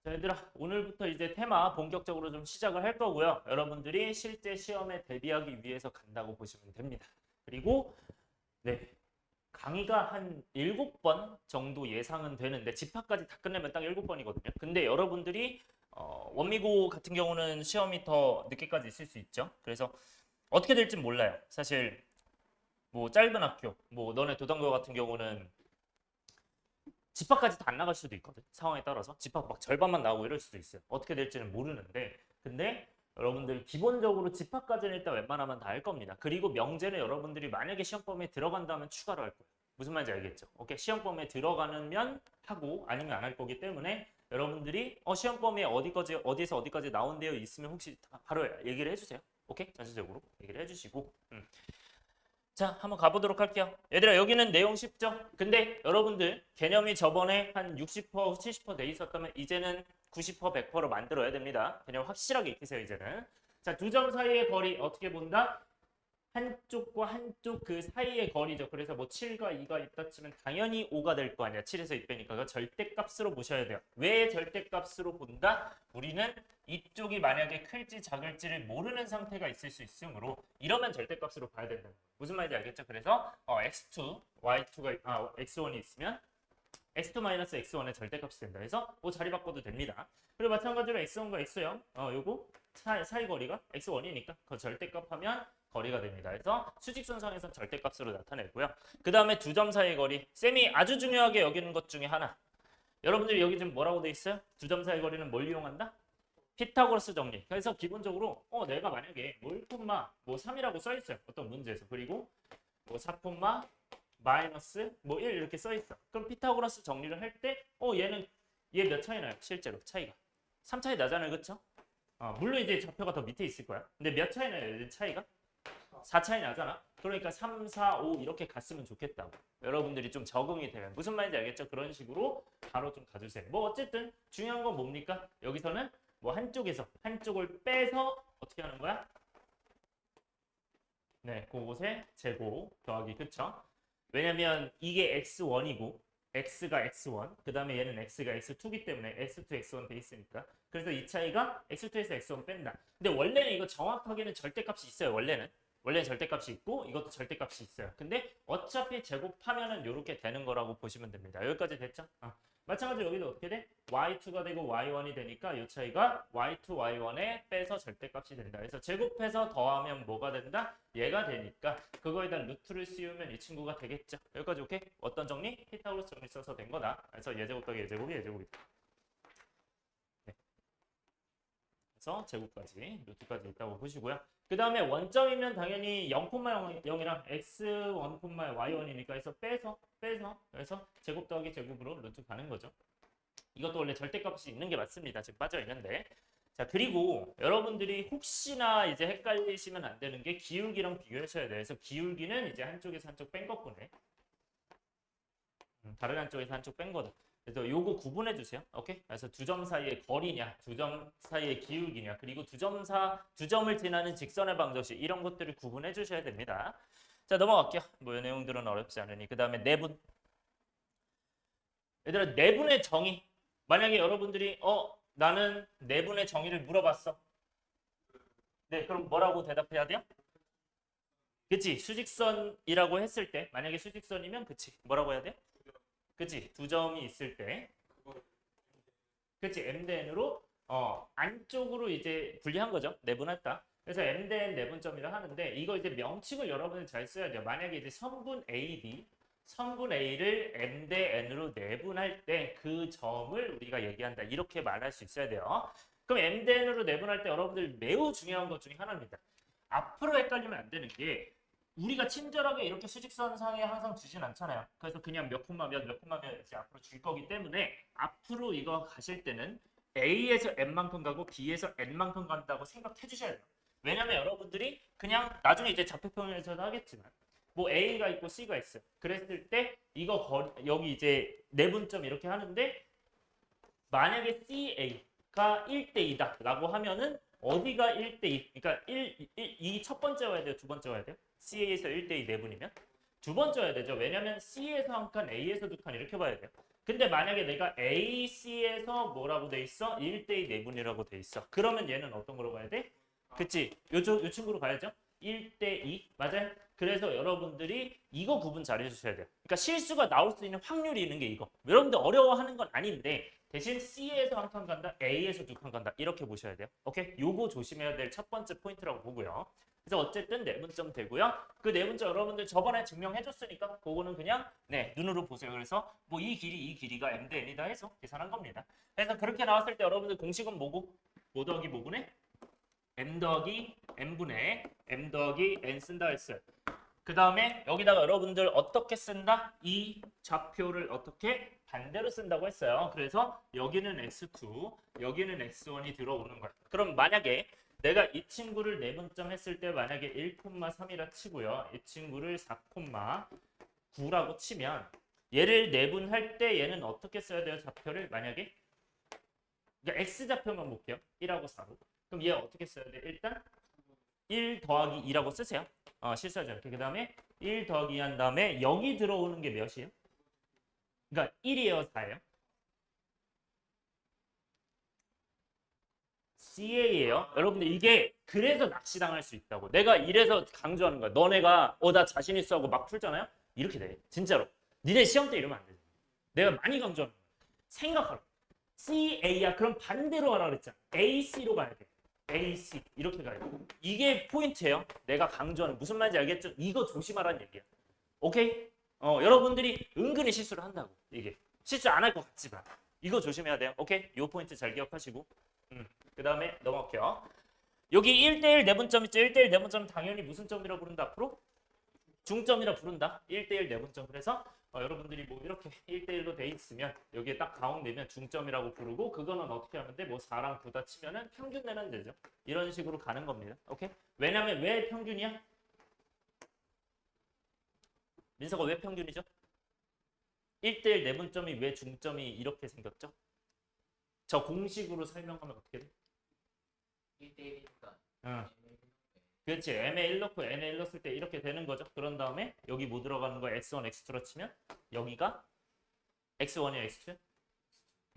자, 얘들아, 오늘부터 이제 테마 본격적으로 좀 시작을 할 거고요. 여러분들이 실제 시험에 대비하기 위해서 간다고 보시면 됩니다. 그리고 네, 강의가 한 7번 정도 예상은 되는데 집합까지 다 끝내면 딱 7번이거든요. 근데 여러분들이 원미고 같은 경우는 시험이 더 늦게까지 있을 수 있죠. 그래서 어떻게 될지 몰라요. 사실 뭐 짧은 학교, 뭐 너네 도당교 같은 경우는 집합까지 다 안 나갈 수도 있거든. 상황에 따라서 집합 막 절반만 나오고 이럴 수도 있어요. 어떻게 될지는 모르는데 근데 여러분들 기본적으로 집합까지는 일단 웬만하면 다 할 겁니다. 그리고 명제는 여러분들이 만약에 시험 범위에 들어간다면 추가로 할 거예요. 무슨 말인지 알겠죠? 오케이, 시험 범위에 들어가면 하고 아니면 안 할 거기 때문에 여러분들이 시험 범위에 어디까지 어디에서 어디까지 나온대요 있으면 혹시 바로 얘기를 해주세요. 오케이, 전체적으로 얘기를 해주시고. 자, 한번 가보도록 할게요. 얘들아, 여기는 내용 쉽죠? 근데 여러분들 개념이 저번에 한 60%, 70%돼 있었다면 이제는 90%, 100%로 만들어야 됩니다. 개념 확실하게 익히세요, 이제는. 자, 두 점 사이의 거리 어떻게 본다? 한쪽과 한쪽 그 사이의 거리죠. 그래서 뭐 7과 2가 있다 치면 당연히 5가 될 거 아니야. 7에서 2 빼니까. 그거 절대값으로 보셔야 돼요. 왜 절대값으로 본다? 우리는 이쪽이 만약에 클지 작을지를 모르는 상태가 있을 수 있으므로 이러면 절대값으로 봐야 된다. 무슨 말인지 알겠죠? 그래서 x2, y2가 x1이 있으면 x2-x1의 절대값이 된다. 그래서 뭐 자리 바꿔도 됩니다. 그리고 마찬가지로 x1과 x0 요거 사이 거리가 x1이니까 그 절대값 하면 거리가 됩니다. 그래서 수직선상에서 절대값으로 나타내고요. 그 다음에 두 점 사이의 거리. 쌤이 아주 중요하게 여기는 것 중에 하나. 여러분들이 여기 지금 뭐라고 돼 있어요? 두 점 사이의 거리는 뭘 이용한다? 피타고라스 정리. 그래서 기본적으로 내가 만약에 뭐 1콤마 뭐 3이라고 써 있어요. 어떤 문제에서. 그리고 뭐 4콤마 마이너스 뭐 1 이렇게 써 있어. 그럼 피타고라스 정리를 할 때 얘는 얘 몇 차이 나요? 실제로 차이가 3 차이 나잖아요. 그렇죠? 물론 이제 좌표가 더 밑에 있을 거야. 근데 몇 차이 나요? 얘 차이가 4 차이 나잖아. 그러니까 3, 4, 5 이렇게 갔으면 좋겠다고. 여러분들이 좀 적응이 되면 무슨 말인지 알겠죠? 그런 식으로 바로 좀 가주세요. 뭐 어쨌든 중요한 건 뭡니까? 여기서는 뭐 한쪽을 빼서 어떻게 하는 거야? 네, 그곳에 제곱 더하기. 그쵸? 왜냐면 이게 x1이고 x가 x1 그 다음에 얘는 x가 x2기 때문에 x2, x1 돼 있으니까 그래서 이 차이가 x2에서 x1 뺀다. 근데 원래는 이거 정확하게는 절대값이 있어요. 원래는 절대값이 있고 이것도 절대값이 있어요. 근데 어차피 제곱하면은 이렇게 되는 거라고 보시면 됩니다. 여기까지 됐죠? 마찬가지로 여기도 어떻게 돼? y2가 되고 y1이 되니까 이 차이가 y2, y1에 빼서 절대값이 된다. 그래서 제곱해서 더하면 뭐가 된다? 얘가 되니까 그거에다 루트를 씌우면 이 친구가 되겠죠. 여기까지 오케이? 어떤 정리? 피타고라스 정리 써서 된 거다. 그래서 예제곱 더하기 예제곱이 예제곱이다. 네. 그래서 제곱까지, 루트까지 있다고 보시고요. 그 다음에 원점이면 당연히 0,0이랑 x1,y1이니까 해서 빼서 그래서 제곱 더하기 제곱으로 루트 가는 거죠. 이것도 원래 절대값이 있는 게 맞습니다. 지금 빠져 있는데. 자, 그리고 여러분들이 혹시나 이제 헷갈리시면 안 되는 게 기울기랑 비교하셔야 돼요. 그래서 기울기는 이제 한쪽에서 한쪽 뺀 거구네. 다른 한쪽에서 한쪽 뺀 거다. 그래서 요거 구분해 주세요. 오케이? 그래서 두 점 사이의 거리냐, 두 점 사이의 기울기냐, 그리고 두 점을 지나는 직선의 방정식 이런 것들을 구분해 주셔야 됩니다. 자, 넘어갈게요. 뭐 이 내용들은 어렵지 않으니. 그다음에 내분. 얘들아, 내분의 정의. 만약에 여러분들이 나는 내분의 정의를 물어봤어. 네, 그럼 뭐라고 대답해야 돼요? 그치? 수직선이라고 했을 때 만약에 수직선이면 그치? 뭐라고 해야 돼요? 그치? 두 점이 있을 때 그치? m 대 n으로 안쪽으로 이제 분리한 거죠. 내분했다. 그래서 m 대 n 내분점이라 하는데 이거 이제 명칭을 여러분이 잘 써야 돼요. 만약에 이제 선분 A, B 선분 A를 m 대 n으로 내분할 때 그 점을 우리가 얘기한다. 이렇게 말할 수 있어야 돼요. 그럼 m 대 n으로 내분할 때 여러분들 매우 중요한 것 중에 하나입니다. 앞으로 헷갈리면 안 되는 게 우리가 친절하게 이렇게 수직선상에 항상 주진 않잖아요. 그래서 그냥 몇 콤마 몇 콤마 몇 이제 앞으로 줄 거기 때문에 앞으로 이거 가실 때는 A에서 N만큼 가고 B에서 N만큼 간다고 생각해 주셔야 돼요. 왜냐면 여러분들이 그냥 나중에 이제 좌표평면에서도 하겠지만 뭐 A가 있고 C가 있어요. 그랬을 때 이거 여기 이제 내분점 이렇게 하는데 만약에 CA가 1대2다 라고 하면은 어디가 1대2? 그러니까 이 첫 번째 와야 돼요? 두 번째 와야 돼요? CA에서 1대2 내분이면? 두 번째 와야 되죠. 왜냐면 C에서 한 칸, A에서 두 칸 이렇게 봐야 돼요. 근데 만약에 내가 AC에서 뭐라고 돼 있어? 1대2 내분이라고 돼 있어. 그러면 얘는 어떤 거로 가야 돼? 그치? 요 친구로 가야죠. 1대2 맞아요? 그래서 여러분들이 이거 구분 잘 해주셔야 돼요. 그러니까 실수가 나올 수 있는 확률이 있는 게 이거. 여러분들 어려워하는 건 아닌데 대신 C에서 한 칸 간다, A에서 두 칸 간다 이렇게 보셔야 돼요. 오케이? 요거 조심해야 될 첫 번째 포인트라고 보고요. 그래서 어쨌든 내분점 되고요. 그 내분점 여러분들 저번에 증명해줬으니까 그거는 그냥 네 눈으로 보세요. 그래서 뭐 이 길이가 m 대 n이다 해서 계산한 겁니다. 그래서 그렇게 나왔을 때 여러분들 공식은 뭐고? 뭐 더하기 뭐분의? m 더하기 n분의 m 더하기 n 쓴다 했어요. 그 다음에 여기다가 여러분들 어떻게 쓴다? 이 좌표를 어떻게 반대로 쓴다고 했어요. 그래서 여기는 x2, 여기는 x1이 들어오는 거야. 그럼 만약에 내가 이 친구를 내분점 했을 때 만약에 1,3이라 치고요. 이 친구를 4,9라고 치면 얘를 내분할 때 얘는 어떻게 써야 돼요? 좌표를 만약에 그러니까 x좌표만 볼게요. 1하고 4로. 그럼 얘 어떻게 써야 돼? 일단 1 더하기 2라고 쓰세요. 실수하지 않게. 그 다음에 1 더하기 2 한 다음에 여기 들어오는 게 몇이에요? 그러니까 1이에요, 4예요? CA예요. 여러분들 이게 그래서 낚시당할 수 있다고. 내가 이래서 강조하는 거야. 너네가 나 자신 있어 하고 막 풀잖아요. 이렇게 돼. 진짜로. 니네 시험 때 이러면 안 돼. 내가 많이 강조하는 거야. 생각하라. CA야. 그럼 반대로 하라 그랬잖아. AC로 가야 돼. AC 이렇게 가야 돼. 이게 포인트예요. 내가 강조하는 무슨 말인지 알겠죠? 이거 조심하라는 얘기야. 오케이? 여러분들이 은근히 실수를 한다고. 이게 실수 안 할 것 같지만 이거 조심해야 돼요. 오케이? 이 포인트 잘 기억하시고. 그 다음에 넘어갈게요. 여기 1대1 내분점 있죠? 1대1 내분점 당연히 무슨 점이라고 부른다? 앞으로? 중점이라 부른다. 1대1 내분점. 그래서 여러분들이 뭐 이렇게 1대1로 돼 있으면 여기에 딱 가운데면 중점이라고 부르고 그거는 어떻게 하면 돼? 뭐 4랑 9다 치면은 평균 내면 되죠. 이런 식으로 가는 겁니다. 오케이? 왜냐면 왜 평균이야? 민서가 왜 평균이죠? 1대1 내분점이 왜 중점이 이렇게 생겼죠? 저 공식으로 설명하면 어떻게 돼? 1대1이니까 응. 그렇지. m에 1 넣고 n에 1 넣었을 때 이렇게 되는 거죠. 그런 다음에 여기 뭐 들어가는 거 x1, x2로 치면 여기가 x1이야, x2?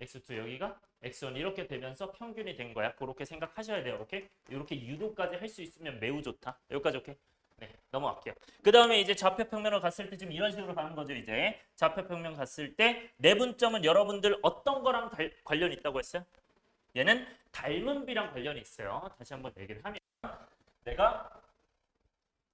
x2 여기가 x1 이렇게 되면서 평균이 된 거야. 그렇게 생각하셔야 돼요. 오케이? 이렇게 유도까지 할 수 있으면 매우 좋다. 여기까지 오케이? 네, 넘어갈게요. 그 다음에 이제 좌표평면을 갔을 때 지금 이런 식으로 가는 거죠. 이제 좌표평면 갔을 때 내분점은 여러분들 어떤 거랑 관련이 있다고 했어요? 얘는 닮은 비랑 관련이 있어요. 다시 한번 얘기를 하면 내가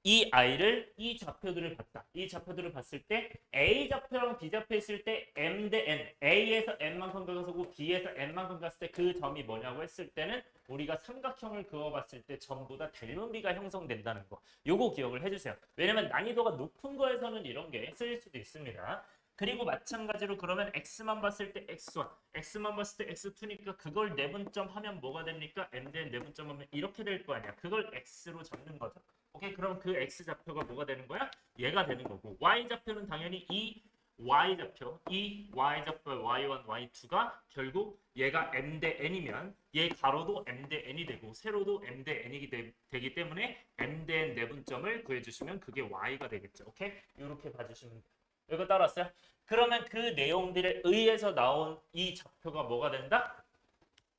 이 아이를 이 좌표들을 봤다. 이 좌표들을 봤을 때 A 좌표랑 B 좌표 있을 때 M 대 N, A에서 N만큼 가고 B에서 N만큼 갔을 때 그 점이 뭐냐고 했을 때는 우리가 삼각형을 그어봤을 때 전부 다 닮은 비가 형성된다는 거. 요거 기억을 해주세요. 왜냐면 난이도가 높은 거에서는 이런 게 쓰일 수도 있습니다. 그리고 마찬가지로 그러면 X만 봤을 때 X1, X만 봤을 때 X2니까 그걸 내분점 하면 뭐가 됩니까? M 대 N 내분점 하면 이렇게 될 거 아니야. 그걸 X로 잡는 거죠. 오케이, 그럼 그 x 좌표가 뭐가 되는 거야? 얘가 되는 거고 y 좌표는 당연히 이 y 좌표, 이 y 좌표 y1, y2가 결국 얘가 m 대 n이면 얘 가로도 m 대 n이 되고 세로도 m 대 n이 되기 때문에 m 대 n 내분점을 구해주시면 그게 y가 되겠죠. 오케이? 이렇게 봐주시면 돼요. 이거 따랐어요? 그러면 그 내용들에 의해서 나온 이 좌표가 뭐가 된다?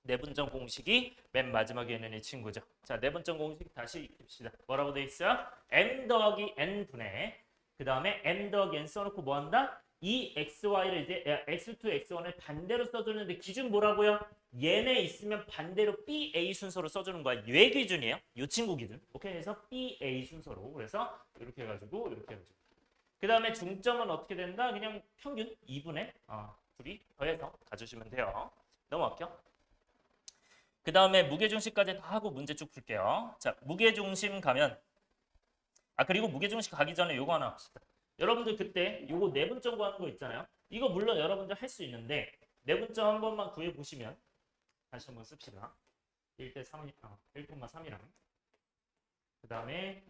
내분점 공식이 맨 마지막에 있는 이 친구죠. 자, 내분점 공식 다시 익힙시다. 뭐라고 돼 있어요? m 더하기 n 분의 그 다음에 m 더하기 n 써놓고 뭐 한다? 이 xy를 이제 x2, x1을 반대로 써주는데 기준 뭐라고요? 얘네 있으면 반대로 BA 순서로 써주는 거야. 얘 기준이에요. 이 친구 기준. 오케이, 해서 BA 순서로. 그래서 이렇게 해가지고 이렇게 해가지고. 그 다음에 중점은 어떻게 된다? 그냥 평균 2분의 둘이 더해서 가주시면 돼요. 넘어갈게요. 그 다음에 무게중심까지 다 하고 문제 쭉 풀게요. 자, 무게중심 가면 그리고 무게중심 가기 전에 요거 하나 합시다. 여러분들 그때 요거 내분점 구하는 거 있잖아요. 이거 물론 여러분들 할 수 있는데 내분점 한 번만 구해 보시면 다시 한번 씁시다. 1대 3, 1,3이랑 그 다음에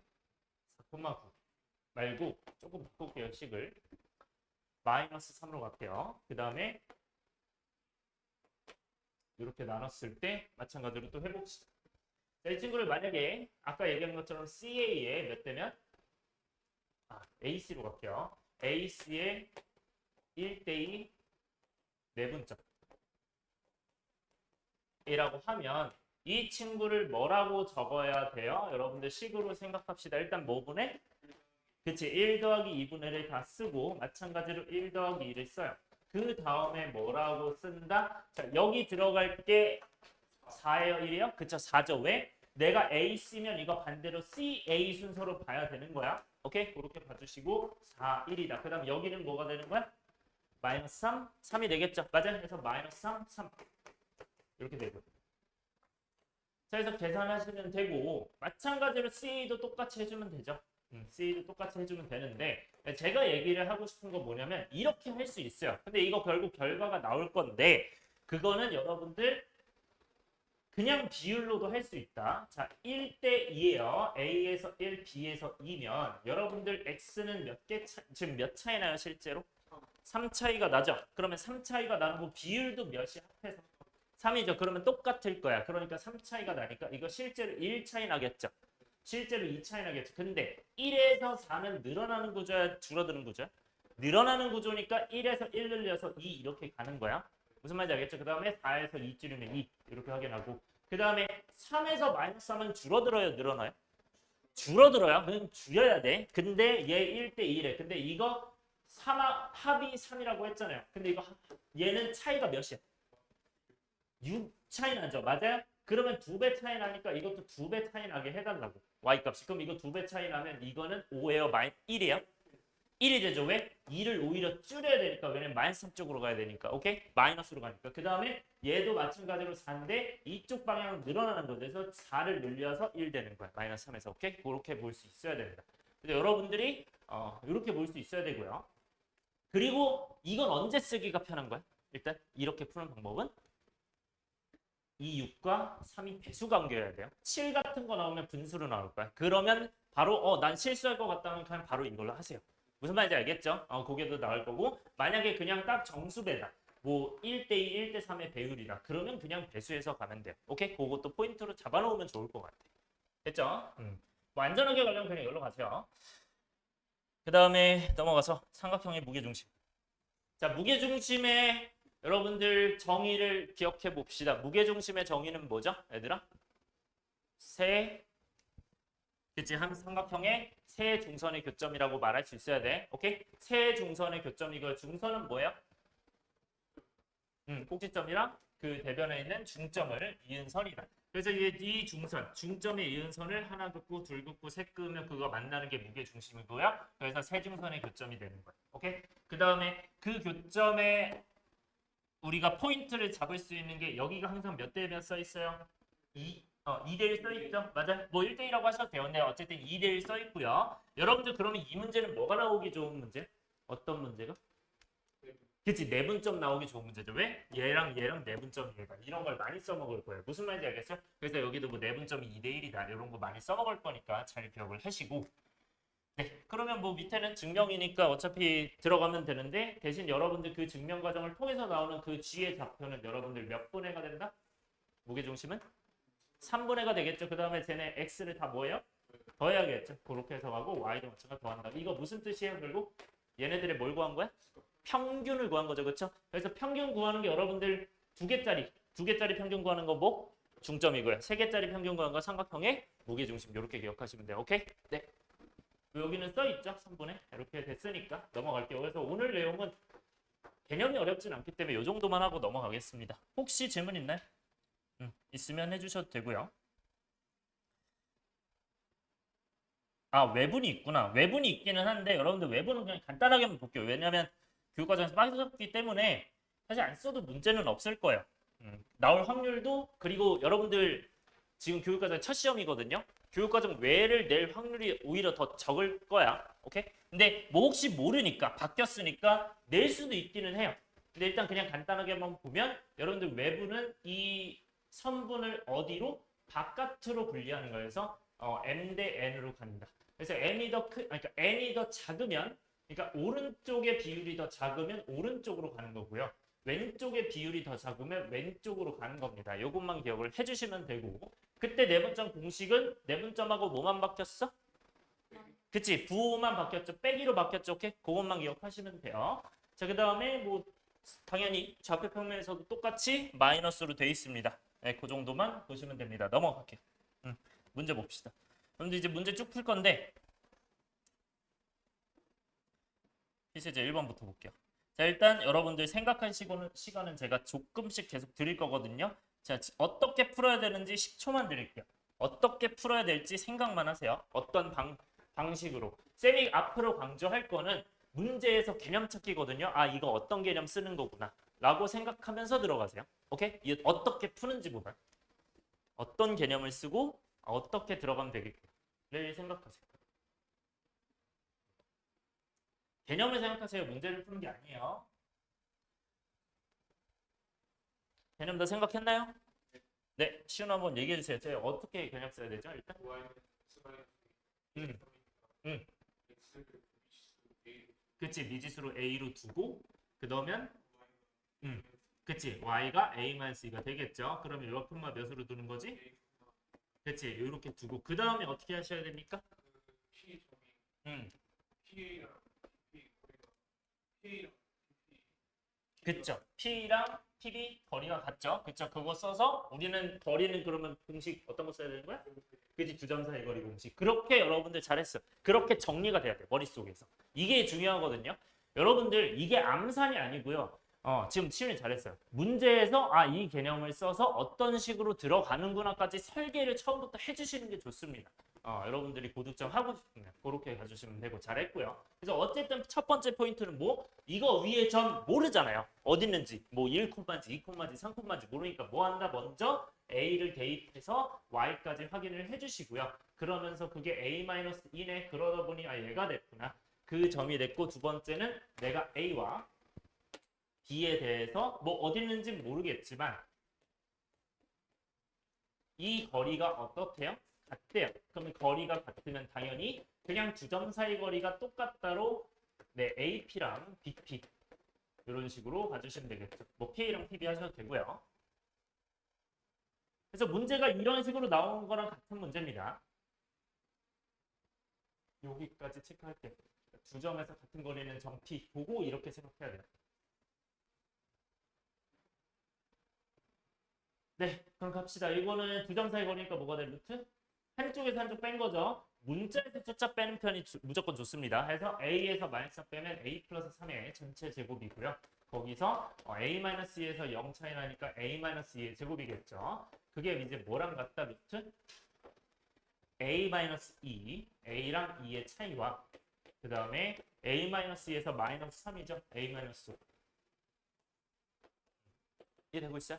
4,9 말고 조금 바꿀게요. 식을 마이너스 3으로 갈게요. 그 다음에 이렇게 나눴을 때 마찬가지로 또 해봅시다. 자, 이 친구를 만약에 아까 얘기한 것처럼 CA에 몇 대면 AC로 갈게요. AC에 1대2 내분점 이라고 하면 이 친구를 뭐라고 적어야 돼요? 여러분들 식으로 생각합시다. 일단 뭐분의? 그치, 1 더하기 2분의 1을 다 쓰고 마찬가지로 1 더하기 2를 써요. 그 다음에 뭐라고 쓴다? 자, 여기 들어갈 게 4예요, 1이요? 그쵸, 4죠. 왜? 내가 A 쓰면 이거 반대로 C, A 순서로 봐야 되는 거야. 오케이? 그렇게 봐주시고 4, 1이다. 그 다음 여기는 뭐가 되는 거야? 마이너스 3, 3이 되겠죠. 맞아요? 그래서 마이너스 3, 3 이렇게 되고. 자, 그래서 계산하시면 되고 마찬가지로 CA도 똑같이 해주면 되죠. CA도 똑같이 해주면 되는데 제가 얘기를 하고 싶은 건 뭐냐면 이렇게 할 수 있어요. 근데 이거 결국 결과가 나올 건데 그거는 여러분들 그냥 비율로도 할 수 있다. 자, 1대 2예요. A에서 1, B에서 2면 여러분들 X는 지금 몇 차이 나요, 실제로? 3 차이가 나죠. 그러면 3 차이가 나고 비율도 몇이 합해서 3이죠. 그러면 똑같을 거야. 그러니까 3 차이가 나니까 이거 실제로 1 차이 나겠죠. 실제로 2 차이 나겠죠. 근데 1에서 4는 늘어나는 구조야, 줄어드는 구조야? 늘어나는 구조니까 1에서 1 늘려서 2 이렇게 가는 거야. 무슨 말인지 알겠죠? 그 다음에 4에서 2 줄이면 2 이렇게 확인하고 그 다음에 3에서 마이너스 3은 줄어들어요? 늘어나요? 줄어들어요. 그냥 줄여야 돼. 근데 얘 1대 2래. 근데 이거 합이 3이라고 했잖아요. 근데 이거 얘는 차이가 몇이야? 6 차이 나죠. 맞아요? 그러면 2배 차이 나니까 이것도 2배 차이 나게 해달라고. y값이. 그럼 이거 2배 차이 나면 이거는 5예요? 1이에요? 1이 되죠. 왜? 2를 오히려 줄여야 되니까. 왜냐면 마이너스 3 쪽으로 가야 되니까. 오케이? 마이너스로 가니까. 그 다음에 얘도 마찬가지로 4인데 이쪽 방향으로 늘어나는 거죠. 그래서 4를 늘려서 1 되는 거야. 마이너스 3에서. 오케이? 그렇게 볼 수 있어야 됩니다. 근데 여러분들이 이렇게 볼 수 있어야 되고요. 그리고 이건 언제 쓰기가 편한 거야? 일단 이렇게 푸는 방법은 이 6과 3이 배수 관계여야 돼요. 7 같은 거 나오면 분수로 나올 거야. 그러면 바로 난 실수할 것 같다면 그냥 바로 이걸로 하세요. 무슨 말인지 알겠죠? 그게도 나올 거고 만약에 그냥 딱 정수배다. 뭐 1대2, 1대3의 배율이다. 그러면 그냥 배수해서 가면 돼요. 오케이? 그것도 포인트로 잡아놓으면 좋을 것 같아. 됐죠? 뭐 안전하게 가려면 그냥 이걸로 가세요. 그 다음에 넘어가서 삼각형의 무게중심. 자, 무게중심의 여러분들 정의를 기억해 봅시다. 무게중심의 정의는 뭐죠? 얘들아? 그치? 한 삼각형의 세 중선의 교점이라고 말할 수 있어야 돼. 오케이? 세 중선의 교점이고 중선은 뭐예요? 꼭지점이랑 그 대변에 있는 중점을 이은 선이다. 그래서 이 중선, 중점에 이은 선을 하나 긋고 둘 긋고 셋 긋으면 그거 만나는 게 무게중심이고요. 그래서 세 중선의 교점이 되는 거예요. 오케이? 그 다음에 그 교점에 우리가 포인트를 잡을 수 있는 게 여기가 항상 몇 대 몇 써 있어요? 2대 1 써 있죠? 맞아요? 뭐 1대 1이라고 하셔도 돼요. 근데 어쨌든 2대 1 써 있고요. 여러분들 그러면 이 문제는 뭐가 나오기 좋은 문제? 어떤 문제가? 그치, 내분점 나오기 좋은 문제죠. 왜? 얘랑 내분점 얘가 이런 걸 많이 써먹을 거예요. 무슨 말인지 알겠어요? 그래서 여기도 뭐 내분점이 2대 1이다 이런 거 많이 써먹을 거니까 잘 기억을 하시고 네, 그러면 뭐 밑에는 증명이니까 어차피 들어가면 되는데 대신 여러분들 그 증명 과정을 통해서 나오는 그 G의 좌표는 여러분들 몇 분의가 된다? 무게중심은? 3분의가 되겠죠. 그 다음에 쟤네 X를 다 뭐예요? 더해야겠죠. 그렇게 해서 가고 Y도 마찬가지로 더한다. 이거 무슨 뜻이에요? 결국 얘네들의 뭘 구한 거야? 평균을 구한 거죠. 그렇죠? 그래서 평균 구하는 게 여러분들 두 개짜리 평균 구하는 거 뭐? 중점이고요. 세 개짜리 평균 구하는 거 삼각형의 무게중심 이렇게 기억하시면 돼요. 오케이? 네. 여기는 써 있죠. 3분의 이렇게 됐으니까 넘어갈게요. 그래서 오늘 내용은 개념이 어렵진 않기 때문에 이 정도만 하고 넘어가겠습니다. 혹시 질문 있나요? 있으면 해주셔도 되고요. 외분이 있구나. 외분이 있기는 한데 여러분들 외분은 그냥 간단하게만 볼게요. 왜냐하면 교육과정에서 빠졌기 때문에 사실 안 써도 문제는 없을 거예요. 나올 확률도 그리고 여러분들 지금 교육과정 첫 시험이거든요. 교육과정 외를 낼 확률이 오히려 더 적을 거야. 오케이? 근데 뭐 혹시 모르니까 바뀌었으니까 낼 수도 있기는 해요. 근데 일단 그냥 간단하게만 보면 여러분들 외부는 이 선분을 어디로? 바깥으로 분리하는 거여서 m 대 n으로 간다. 그래서 그러니까 n이 더 작으면 그러니까 오른쪽의 비율이 더 작으면 오른쪽으로 가는 거고요. 왼쪽의 비율이 더 작으면 왼쪽으로 가는 겁니다. 이것만 기억을 해주시면 되고 그때 내분점 공식은 내분점하고 뭐만 바뀌었어? 그치? 부호만 바뀌었죠. 빼기로 바뀌었죠. 오케이? 그것만 기억하시면 돼요. 자, 그 다음에 뭐 당연히 좌표 평면에서도 똑같이 마이너스로 돼 있습니다. 네, 그 정도만 보시면 됩니다. 넘어갈게요. 문제 봅시다. 그럼 이제 문제 쭉 풀 건데 이제 1번부터 볼게요. 자, 일단 여러분들 생각할 시간은 제가 조금씩 계속 드릴 거거든요. 자, 어떻게 풀어야 되는지 10초만 드릴게요. 어떻게 풀어야 될지 생각만 하세요. 어떤 방식으로. 쌤이 앞으로 강조할 거는 문제에서 개념 찾기거든요. 아, 이거 어떤 개념 쓰는 거구나. 라고 생각하면서 들어가세요. 오케이? 이 어떻게 푸는지보다 어떤 개념을 쓰고 어떻게 들어가면 되겠를 생각하세요. 개념을 생각하세요. 문제를 푸는 게 아니에요. 개념 다 생각했나요? 네, 시훈 한번 얘기해 주세요. 제가 어떻게 개념 써야 되죠? 일단. 음, 음. 그치, 미지수로 a로 두고 그 넣으면 그치, y가 a-2가 되겠죠. 그러면 요 콤마 몇으로 두는 거지? 그치, 이렇게 두고 그 다음에 어떻게 하셔야 됩니까? 음, 그쵸. P랑 PB 거리가 같죠. 그쵸. 그거 써서 우리는 거리는 그러면 공식 어떤 거 써야 되는 거야? 그치. 두 점 사이 거리 공식. 그렇게 여러분들 잘했어. 그렇게 정리가 돼야 돼. 머릿속에서. 이게 중요하거든요. 여러분들 이게 암산이 아니고요. 지금 치훈이 잘했어요. 문제에서 아, 이 개념을 써서 어떤 식으로 들어가는구나까지 설계를 처음부터 해주시는 게 좋습니다. 여러분들이 고득점 하고 싶으면 그렇게 가주시면 되고 잘했고요. 그래서 어쨌든 첫 번째 포인트는 뭐? 이거 위에 점 모르잖아요. 어디 있는지. 뭐 1콤마인지 2콤마인지 3콤마인지 모르니까 뭐 한다? 먼저 A를 대입해서 Y까지 확인을 해주시고요. 그러면서 그게 A-2네. 그러다 보니 아, 얘가 됐구나. 그 점이 됐고 두 번째는 내가 A와 B에 대해서 뭐 어디 있는지 모르겠지만 이 거리가 어떻대요? 같대요. 그러면 거리가 같으면 당연히 그냥 두 점 사이 거리가 똑같다로 네, AP랑 BP 이런 식으로 봐주시면 되겠죠. 뭐 PA랑 PB 하셔도 되고요. 그래서 문제가 이런 식으로 나오는 거랑 같은 문제입니다. 여기까지 체크할 때 두 점에서 같은 거리는 점 P 보고 이렇게 생각해야 돼요. 네, 그럼 갑시다. 이거는 두 점 사이 거리니까 뭐가 돼? 루트? 한쪽에서 한쪽 뺀 거죠. 문자에서 숫자 빼는 편이 무조건 좋습니다. 해서 A에서 마이너스 빼면 A 플러스 3의 전체 제곱이고요. 거기서 A-2에서 0 차이 나니까 A-2의 제곱이겠죠. 그게 이제 뭐랑 같다, 루트? A-2, A랑 2의 차이와 그 다음에 A-2에서 마이너스 3이죠. A-5. 이해되고 있어요?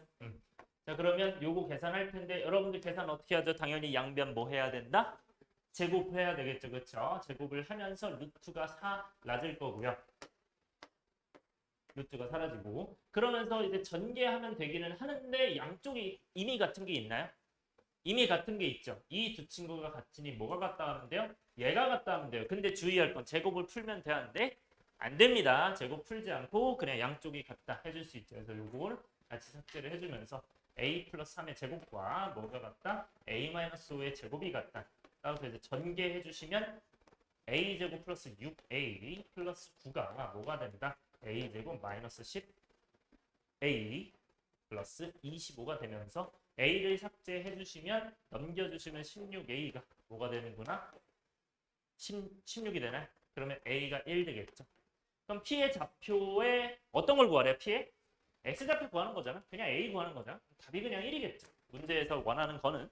자, 그러면 요거 계산할 텐데 여러분들 계산 어떻게 하죠? 당연히 양변 뭐 해야 된다? 제곱해야 되겠죠. 그렇죠? 제곱을 하면서 루트가 사라질 거고요. 루트가 사라지고 그러면서 이제 전개하면 되기는 하는데 양쪽이 이미 같은 게 있나요? 이미 같은 게 있죠. 이 두 친구가 같으니 뭐가 같다 하면 돼요? 얘가 같다 하면 돼요. 근데 주의할 건 제곱을 풀면 되는데 안 됩니다. 제곱 풀지 않고 그냥 양쪽이 같다 해줄 수 있죠. 그래서 요걸 같이 삭제를 해주면서 a 플러스 3의 제곱과 뭐가 같다? a-5의 제곱이 같다. 따라서 이제 전개해 주시면 a제곱 플러스 6a 플러스 9가 뭐가 된다? a제곱 마이너스 10a 플러스 25가 되면서 a를 삭제해 주시면 넘겨주시면 16a가 뭐가 되는구나? 16이 되나요? 그러면 a가 1 되겠죠. 그럼 p의 좌표에 어떤 걸 구하래요? p의 x좌표 구하는 거잖아. 그냥 a 구하는 거잖아. 답이 그냥 1이겠죠. 문제에서 원하는 거는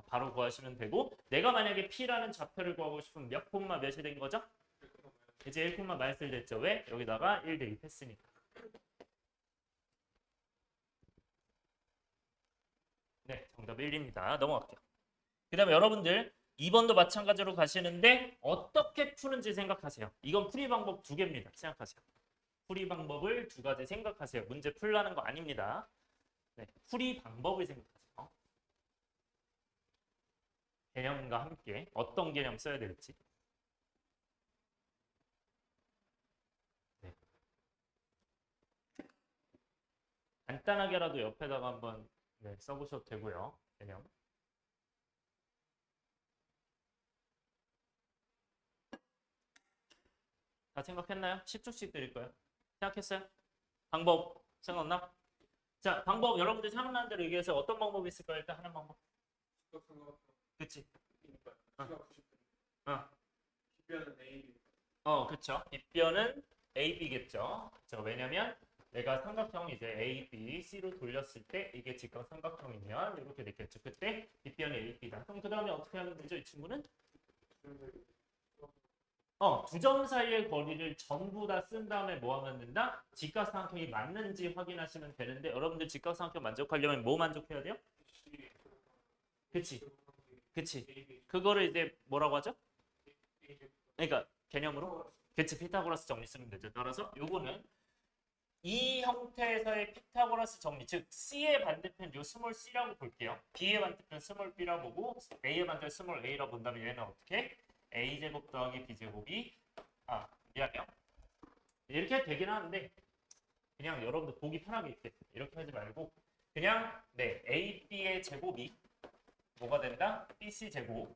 바로 구하시면 되고 내가 만약에 p라는 좌표를 구하고 싶으면 몇 콤마 몇이 된 거죠? 이제 1 콤마 마이너스 됐죠. 왜? 여기다가 1 대입했으니까. 네, 정답 1입니다. 넘어갈게요. 그 다음에 여러분들 2번도 마찬가지로 가시는데 어떻게 푸는지 생각하세요. 이건 풀이 방법 두 개입니다. 생각하세요. 풀이 방법을 두 가지 생각하세요. 문제 풀라는 거 아닙니다. 네, 풀이 방법을 생각하세요. 개념과 함께 어떤 개념 써야 될지. 네. 간단하게라도 옆에다가 한번 네, 써보셔도 되고요. 개념. 다 생각했나요? 10초씩 드릴 거예요. 생각했어요? 방법 생각나? 자, 방법 여러분들 생각나는 대로 얘기해서 어떤 방법이 있을까요? 일단 하는 방법. 그치? 어. 그쵸. 빗변은 AB겠죠. 저 왜냐면 내가 삼각형 이제 A, B, C로 돌렸을 때 이게 직각삼각형이면 이렇게 됐겠죠. 그때 빗변이 A, B다. 그럼 그 다음에 어떻게 하면 되죠? 이 친구는? 두 점 사이의 거리를 전부 다 쓴 다음에 뭐 하면 된다? 직각삼각형이 맞는지 확인하시면 되는데 여러분들 직각삼각형 만족하려면 뭐 만족해야 돼요? 그치? 그치? 그거를 이제 뭐라고 하죠? 그러니까 개념으로? 그치, 피타고라스 정리 쓰면 되죠. 따라서 요거는 이 형태에서의 피타고라스 정리, 즉 C의 반대편 요 스몰 C라고 볼게요. B의 반대편 스몰 B라 보고 A의 반대편 스몰 A라 본다면 얘는 어떻게? A제곱 더하기 B제곱이 미안해요. 이렇게 되긴 하는데 그냥 여러분들 보기 편하게 이렇게 하지 말고 그냥 AB의 제곱이 뭐가 된다? BC 제곱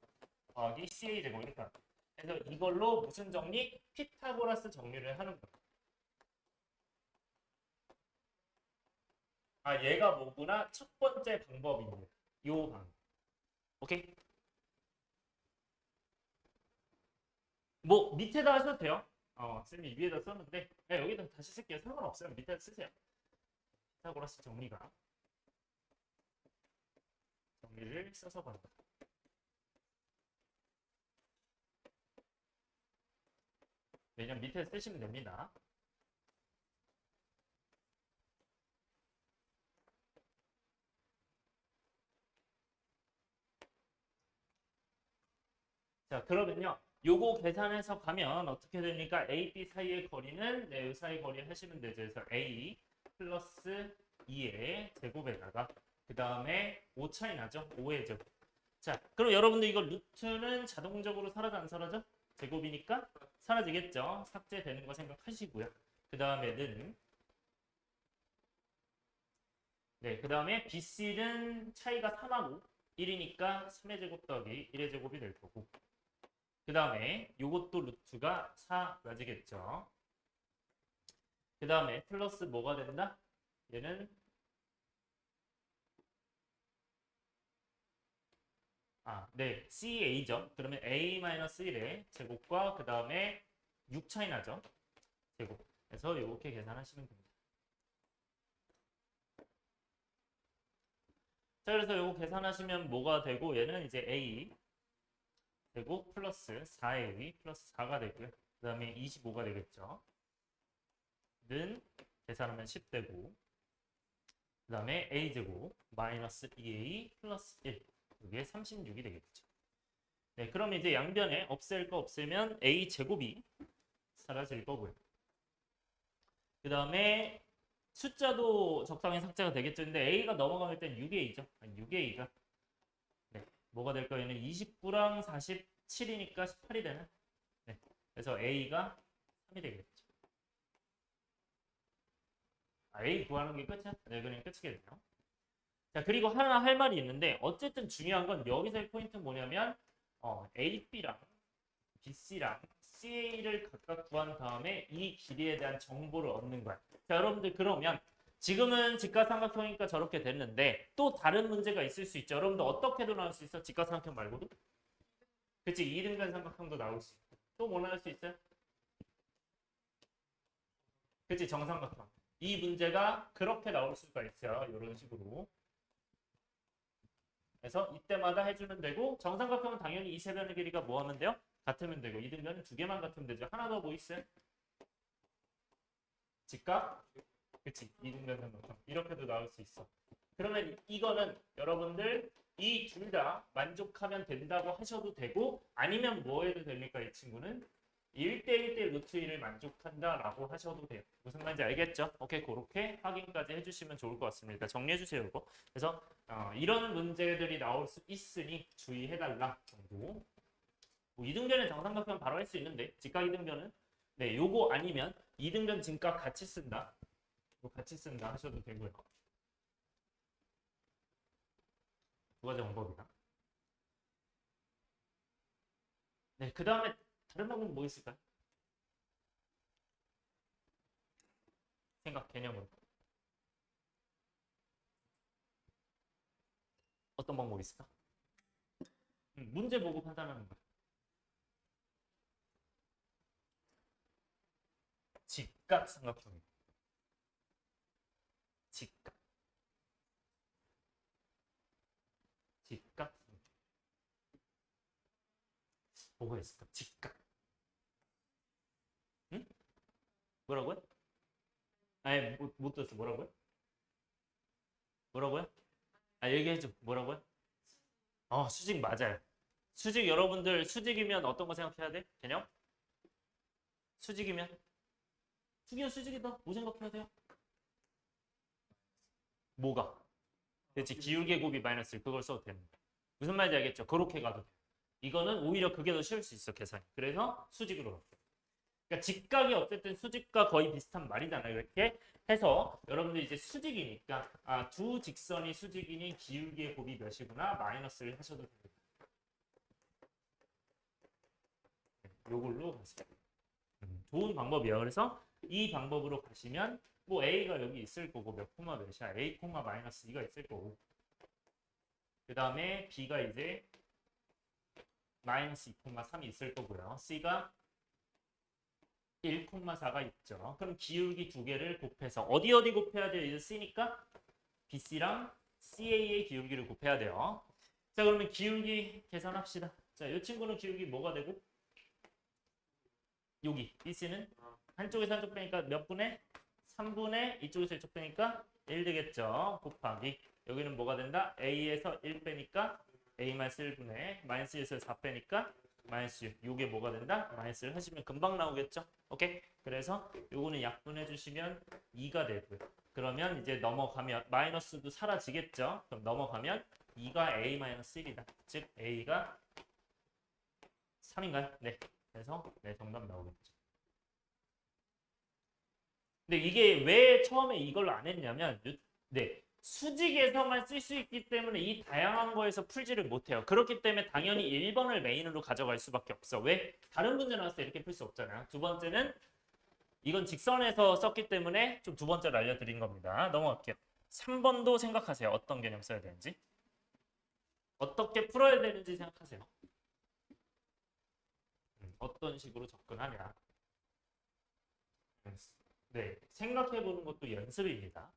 더하기 CA 제곱 이렇게 합니다. 그래서 이걸로 무슨 정리? 피타고라스 정리를 하는 거예요. 얘가 뭐구나? 첫 번째 방법입니다. 요 방법. 오케이? 뭐 밑에다 하셔도 돼요. 쌤이 위에다 썼는데 여기다 다시 쓸게요. 상관없어요. 밑에다 쓰세요. 피타고라스 정리를 써서 간다. 왜냐면 밑에 쓰시면 됩니다. 자, 그러면요. 요거 계산해서 가면 어떻게 됩니까? A, B 사이의 거리는 이 사이 거리 하시면 되죠. 그래서 A 플러스 2의 제곱에다가 그 다음에 5 차이 나죠? 5의 제곱. 자, 그럼 여러분들 이거 루트는 자동적으로 사라져 안 사라져? 제곱이니까 사라지겠죠? 삭제되는 거 생각하시고요. 그 다음에는 그 다음에 BC는 차이가 3하고 1이니까 3의 제곱 더하기 1의 제곱이 될 거고 그 다음에 요것도 루트가 4 맞으겠죠. 그 다음에 플러스 뭐가 된다? 얘는 CA죠. 그러면 A-1의 제곱과 그 다음에 6 차이 나죠. 제곱. 그래서 이렇게 계산하시면 됩니다. 자, 그래서 이거 계산하시면 뭐가 되고 얘는 이제 A 제곱 플러스 4A 플러스 4가 되고요. 그 다음에 25가 되겠죠. 는 계산하면 10 되고 그 다음에 A제곱 마이너스 2A 플러스 1 이게 36이 되겠죠. 그럼 이제 양변에 없앨 거 없애면 A제곱이 사라질 거고요. 그 다음에 숫자도 적당히 삭제가 되겠죠. 근데 A가 넘어가면 일단 6A죠. 6A가 뭐가 될까요? 얘는 29랑 47이니까 18이 되는. 그래서 A가 3이 되겠죠. A 구하는 게 끝이야? 그냥 끝이겠네요. 자, 그리고 하나 할 말이 있는데 어쨌든 중요한 건 여기서의 포인트는 뭐냐면 A, B랑 BC랑 CA를 각각 구한 다음에 이 길이에 대한 정보를 얻는 거야. 자, 여러분들 그러면 지금은 직각삼각형이니까 저렇게 됐는데 또 다른 문제가 있을 수 있죠. 여러분들 어떻게도 나올 수 있어? 직각삼각형 말고도? 그치, 이등변 삼각형도 나올 수 있고 또 뭐 나올 수 있어요? 그치, 정삼각형. 이 문제가 그렇게 나올 수가 있어요. 이런 식으로. 그래서 이때마다 해주면 되고 정삼각형은 당연히 이 세 변의 길이가 뭐 하면 돼요? 같으면 되고 이등변은 두 개만 같으면 되죠. 하나 더 뭐 있어요? 직각? 그치, 이등변 삼각형. 이렇게도 나올 수 있어. 그러면 이거는 여러분들 이 둘 다 만족하면 된다고 하셔도 되고 아니면 뭐 해도 됩니까? 이 친구는 1대1대 루트 1을 만족한다라고 하셔도 돼요. 무슨 말인지 알겠죠? 오케이, 그렇게 확인까지 해주시면 좋을 것 같습니다. 정리해주세요, 이거. 그래서 이런 문제들이 나올 수 있으니 주의해달라 정도. 뭐 이등변의 정삼각형 바로 할 수 있는데 직각 이등변은 요거 아니면 이등변 진각 같이 쓴다. 같이 쓴다 하셔도 되고요. 두 가지 방법이다. 그 다음에 다른 방법은 뭐 있을까요? 생각 개념으로. 어떤 방법이 있을까? 문제 보고 판단하는 거야. 직각 삼각형이. 직각. 직각. 뭐가 있을까? 직각. 응? 뭐라고요? 아니 못 들었어. 뭐라고요? 뭐라고요? 아 얘기해줘. 뭐라고요? 수직 맞아요. 수직 여러분들 수직이면 어떤 거 생각해야 돼? 개념? 수직이면? 수직이다. 뭐 생각해야 돼요? 뭐가? 그렇지. 기울기 곱이 마이너스 1. 그걸 써도 됩니다. 무슨 말인지 알겠죠? 그렇게 가도 돼. 이거는 오히려 그게 더 쉬울 수 있어 계산이. 그래서 수직으로 갈게요. 그러니까 직각이 어쨌든 수직과 거의 비슷한 말이잖아요. 이렇게 해서 여러분들 이제 수직이니까 두 직선이 수직이니 기울기의 곱이 몇이구나 마이너스를 하셔도 됩니다. 요걸로 가세요. 좋은 방법이에요. 그래서 이 방법으로 가시면 뭐 a가 여기 있을 거고 몇 코마 몇이야 a 코마 마이너스 2가 있을 거고 그 다음에 b가 이제 마이너스 2 코마 3이 있을 거고요. c가 1,4가 있죠. 그럼 기울기 두 개를 곱해서 어디 곱해야 돼요? 이제 C니까 BC랑 CA의 기울기를 곱해야 돼요. 자 그러면 기울기 계산합시다. 자 이 친구는 기울기 뭐가 되고? 여기 BC는 한쪽에서 한쪽 빼니까 몇 분의? 3분의 이쪽에서 이쪽 빼니까 1 되겠죠. 곱하기 여기는 뭐가 된다? A에서 1 빼니까 A-1분의 마이너스 1에서 4 빼니까 마이너스 6. 요게 뭐가 된다? 마이너스를 하시면 금방 나오겠죠? 오케이? 그래서 요거는 약분해 주시면 2가 되고요. 그러면 이제 넘어가면 마이너스도 사라지겠죠? 그럼 넘어가면 2가 A-1이다. 즉 A가 3인가요? 네. 그래서 네, 정답 나오겠죠. 근데 이게 왜 처음에 이걸 안 했냐면 네. 수직에서만 쓸 수 있기 때문에 이 다양한 거에서 풀지를 못해요. 그렇기 때문에 당연히 1번을 메인으로 가져갈 수밖에 없어. 왜? 다른 문제 나왔을 때 이렇게 풀 수 없잖아요. 두 번째는 이건 직선에서 썼기 때문에 좀 두 번째로 알려드린 겁니다. 넘어갈게요. 3번도 생각하세요. 어떤 개념 써야 되는지. 어떻게 풀어야 되는지 생각하세요. 어떤 식으로 접근하냐. 네, 생각해보는 것도 연습입니다.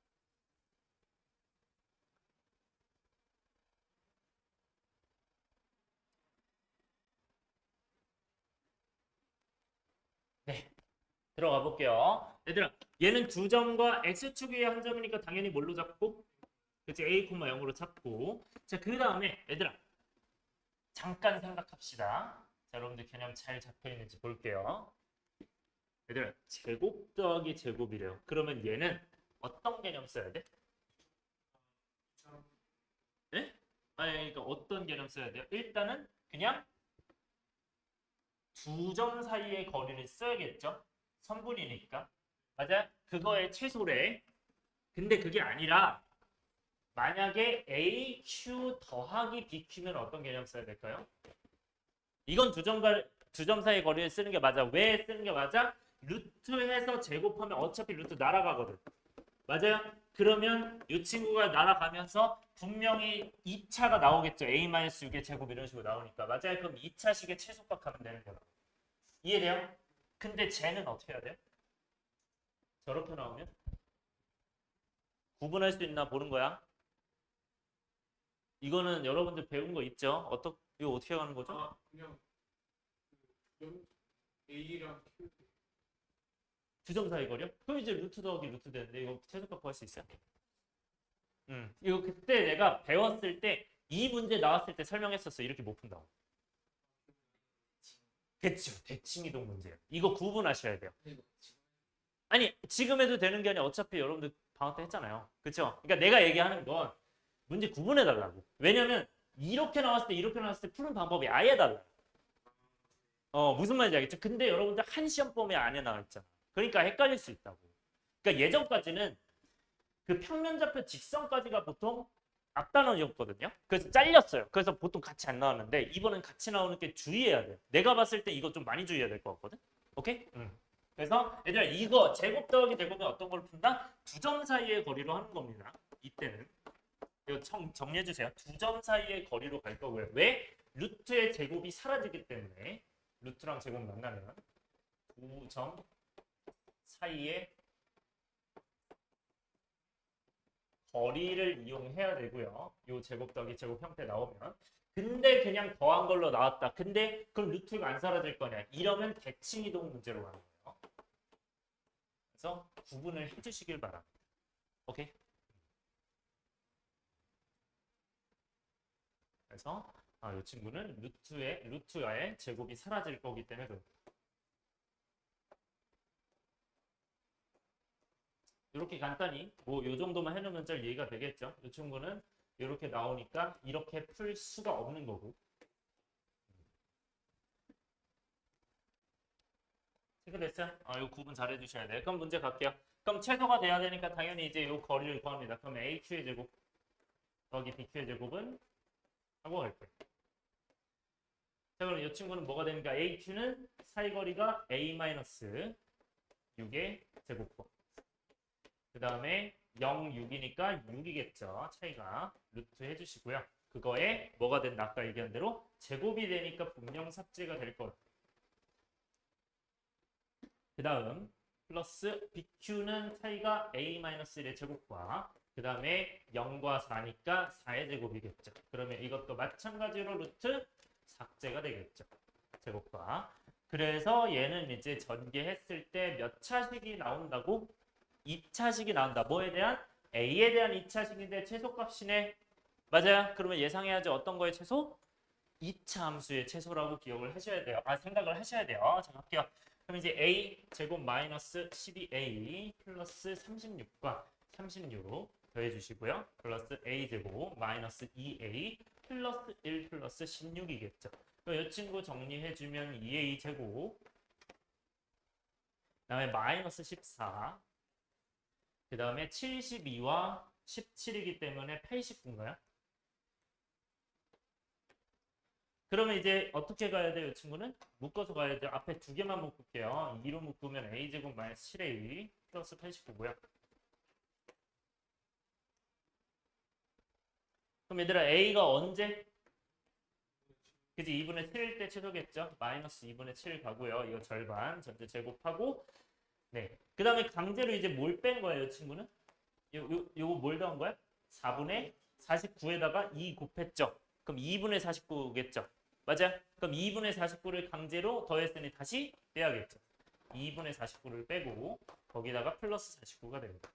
네, 들어가 볼게요. 얘들아, 얘는 두 점과 x축 위에 한 점이니까 당연히 뭘로 잡고? 그치, a, 0으로 잡고. 자, 그 다음에 얘들아, 잠깐 생각합시다. 자, 여러분들 개념 잘 잡혀있는지 볼게요. 얘들아, 제곱 더하기 제곱이래요. 그러면 얘는 어떤 개념 써야 돼? 네? 아니, 그러니까 어떤 개념 써야 돼요? 일단은 그냥 두 점 사이의 거리를 써야겠죠? 선분이니까. 맞아? 그거의 최소래. 근데 그게 아니라 만약에 AQ 더하기 BQ면 어떤 개념 써야 될까요? 이건 두 점 사이의 거리를 쓰는 게 맞아. 왜 쓰는 게 맞아? 루트해서 제곱하면 어차피 루트 날아가거든. 맞아요? 그러면 이 친구가 날아가면서 분명히 2차가 나오겠죠. A-6의 제곱 이런 식으로 나오니까. 맞아요? 그럼 2차식의 최소값 하면 되는 거야. 이해돼요? 근데 쟤는 어떻게 해야 돼요? 저렇게 나오면? 구분할 수 있나 보는 거야. 이거는 여러분들 배운 거 있죠? 이거 어떻게 가는 거죠? 그냥 A랑 Q 두 점 사이 거리요? 그럼 이제 루트 더하기 루트 되는데 이거 최소값 구할 수 있어요? 이거 그때 내가 배웠을 때 이 문제 나왔을 때 설명했었어. 이렇게 못 푼다고. 그쵸. 대칭이동 문제예요. 이거 구분하셔야 돼요. 아니 지금 해도 되는 게 아니라 어차피 여러분들 방학 때 했잖아요. 그쵸? 그러니까 내가 얘기하는 건 문제 구분해 달라고. 왜냐면 이렇게 나왔을 때 이렇게 나왔을 때 푸는 방법이 아예 달라. 무슨 말인지 알겠죠? 근데 여러분들 한 시험 범위 안에 나와 있잖아. 그러니까 헷갈릴 수 있다고. 그러니까 예전까지는 그 평면좌표 직선까지가 보통 앞단원이었거든요. 그래서 잘렸어요. 그래서 보통 같이 안 나왔는데 이번엔 같이 나오는 게 주의해야 돼요. 내가 봤을 때 이거 좀 많이 주의해야 될 것 같거든. 오케이? 그래서 얘들아 이거 제곱 더하기 제곱은 어떤 걸 푼다? 두 점 사이의 거리로 하는 겁니다. 이때는. 이거 정리해 주세요. 두 점 사이의 거리로 갈 거고요. 왜? 루트의 제곱이 사라지기 때문에 루트랑 제곱 만나면 두 점 사이의 거리를 이용해야 되고요. 요 제곱 더하기 제곱 형태 나오면. 근데 그냥 더한 걸로 나왔다. 근데 그럼 루트가 안 사라질 거냐? 이러면 대칭 이동 문제로 가는 거예요. 그래서 구분을 해주시길 바랍니다. 오케이? 그래서 이 친구는 루트의 제곱이 사라질 거기 때문에 이렇게 간단히 뭐 요 정도만 해놓으면 잘 이해가 되겠죠. 이 친구는 이렇게 나오니까 이렇게 풀 수가 없는 거고. 체크됐어요? 이 구분 잘 해주셔야 돼요. 그럼 문제 갈게요. 그럼 최소가 돼야 되니까 당연히 이제 이 거리를 구합니다. 그럼 AQ의 제곱 더하기 BQ의 제곱은 하고 갈게요. 자, 그럼 이 친구는 뭐가 됩니까? AQ는 사이거리가 A-6의 제곱법. 그 다음에 0, 6이니까 6이겠죠. 차이가 루트 해주시고요. 그거에 뭐가 된다? 아까 얘기한 대로 제곱이 되니까 분명 삭제가 될 거예요. 그 다음 플러스 BQ는 차이가 A-1의 제곱과 그 다음에 0과 4니까 4의 제곱이겠죠. 그러면 이것도 마찬가지로 루트 삭제가 되겠죠. 제곱과. 그래서 얘는 이제 전개했을 때 몇 차식이 나온다고? 2차식이 나온다. 뭐에 대한? A에 대한 2차식인데 최소값이네. 맞아요. 그러면 예상해야지 어떤 거의 최소? 2차 함수의 최소라고 기억을 하셔야 돼요. 생각을 하셔야 돼요. 자, 갈게요. 그럼 이제 A 제곱 마이너스 12A 플러스 36과 36 더해 주시고요. 플러스 A 제곱 마이너스 2A 플러스 1 플러스 16이겠죠. 이 친구 정리해 주면 2A 제곱 그다음에 마이너스 14 그 다음에 72와 17이기 때문에 89인가요? 그러면 이제 어떻게 가야 돼요? 이 친구는? 묶어서 가야 돼요. 앞에 두 개만 묶을게요. 2로 묶으면 a제곱 마이너스 7a 플러스 89고요. 그럼 얘들아 a가 언제? 그지 2분의 7일 때 최소겠죠? 마이너스 2분의 7 가고요. 이거 절반 전체 제곱하고 네. 그 다음에 강제로 이제 뭘 뺀 거예요, 이 친구는? 요거 뭘 더한 거야? 4분의 49에다가 2 곱했죠. 그럼 2분의 49겠죠. 맞아? 그럼 2분의 49를 강제로 더했으니 다시 빼야겠죠. 2분의 49를 빼고 거기다가 플러스 49가 됩니다.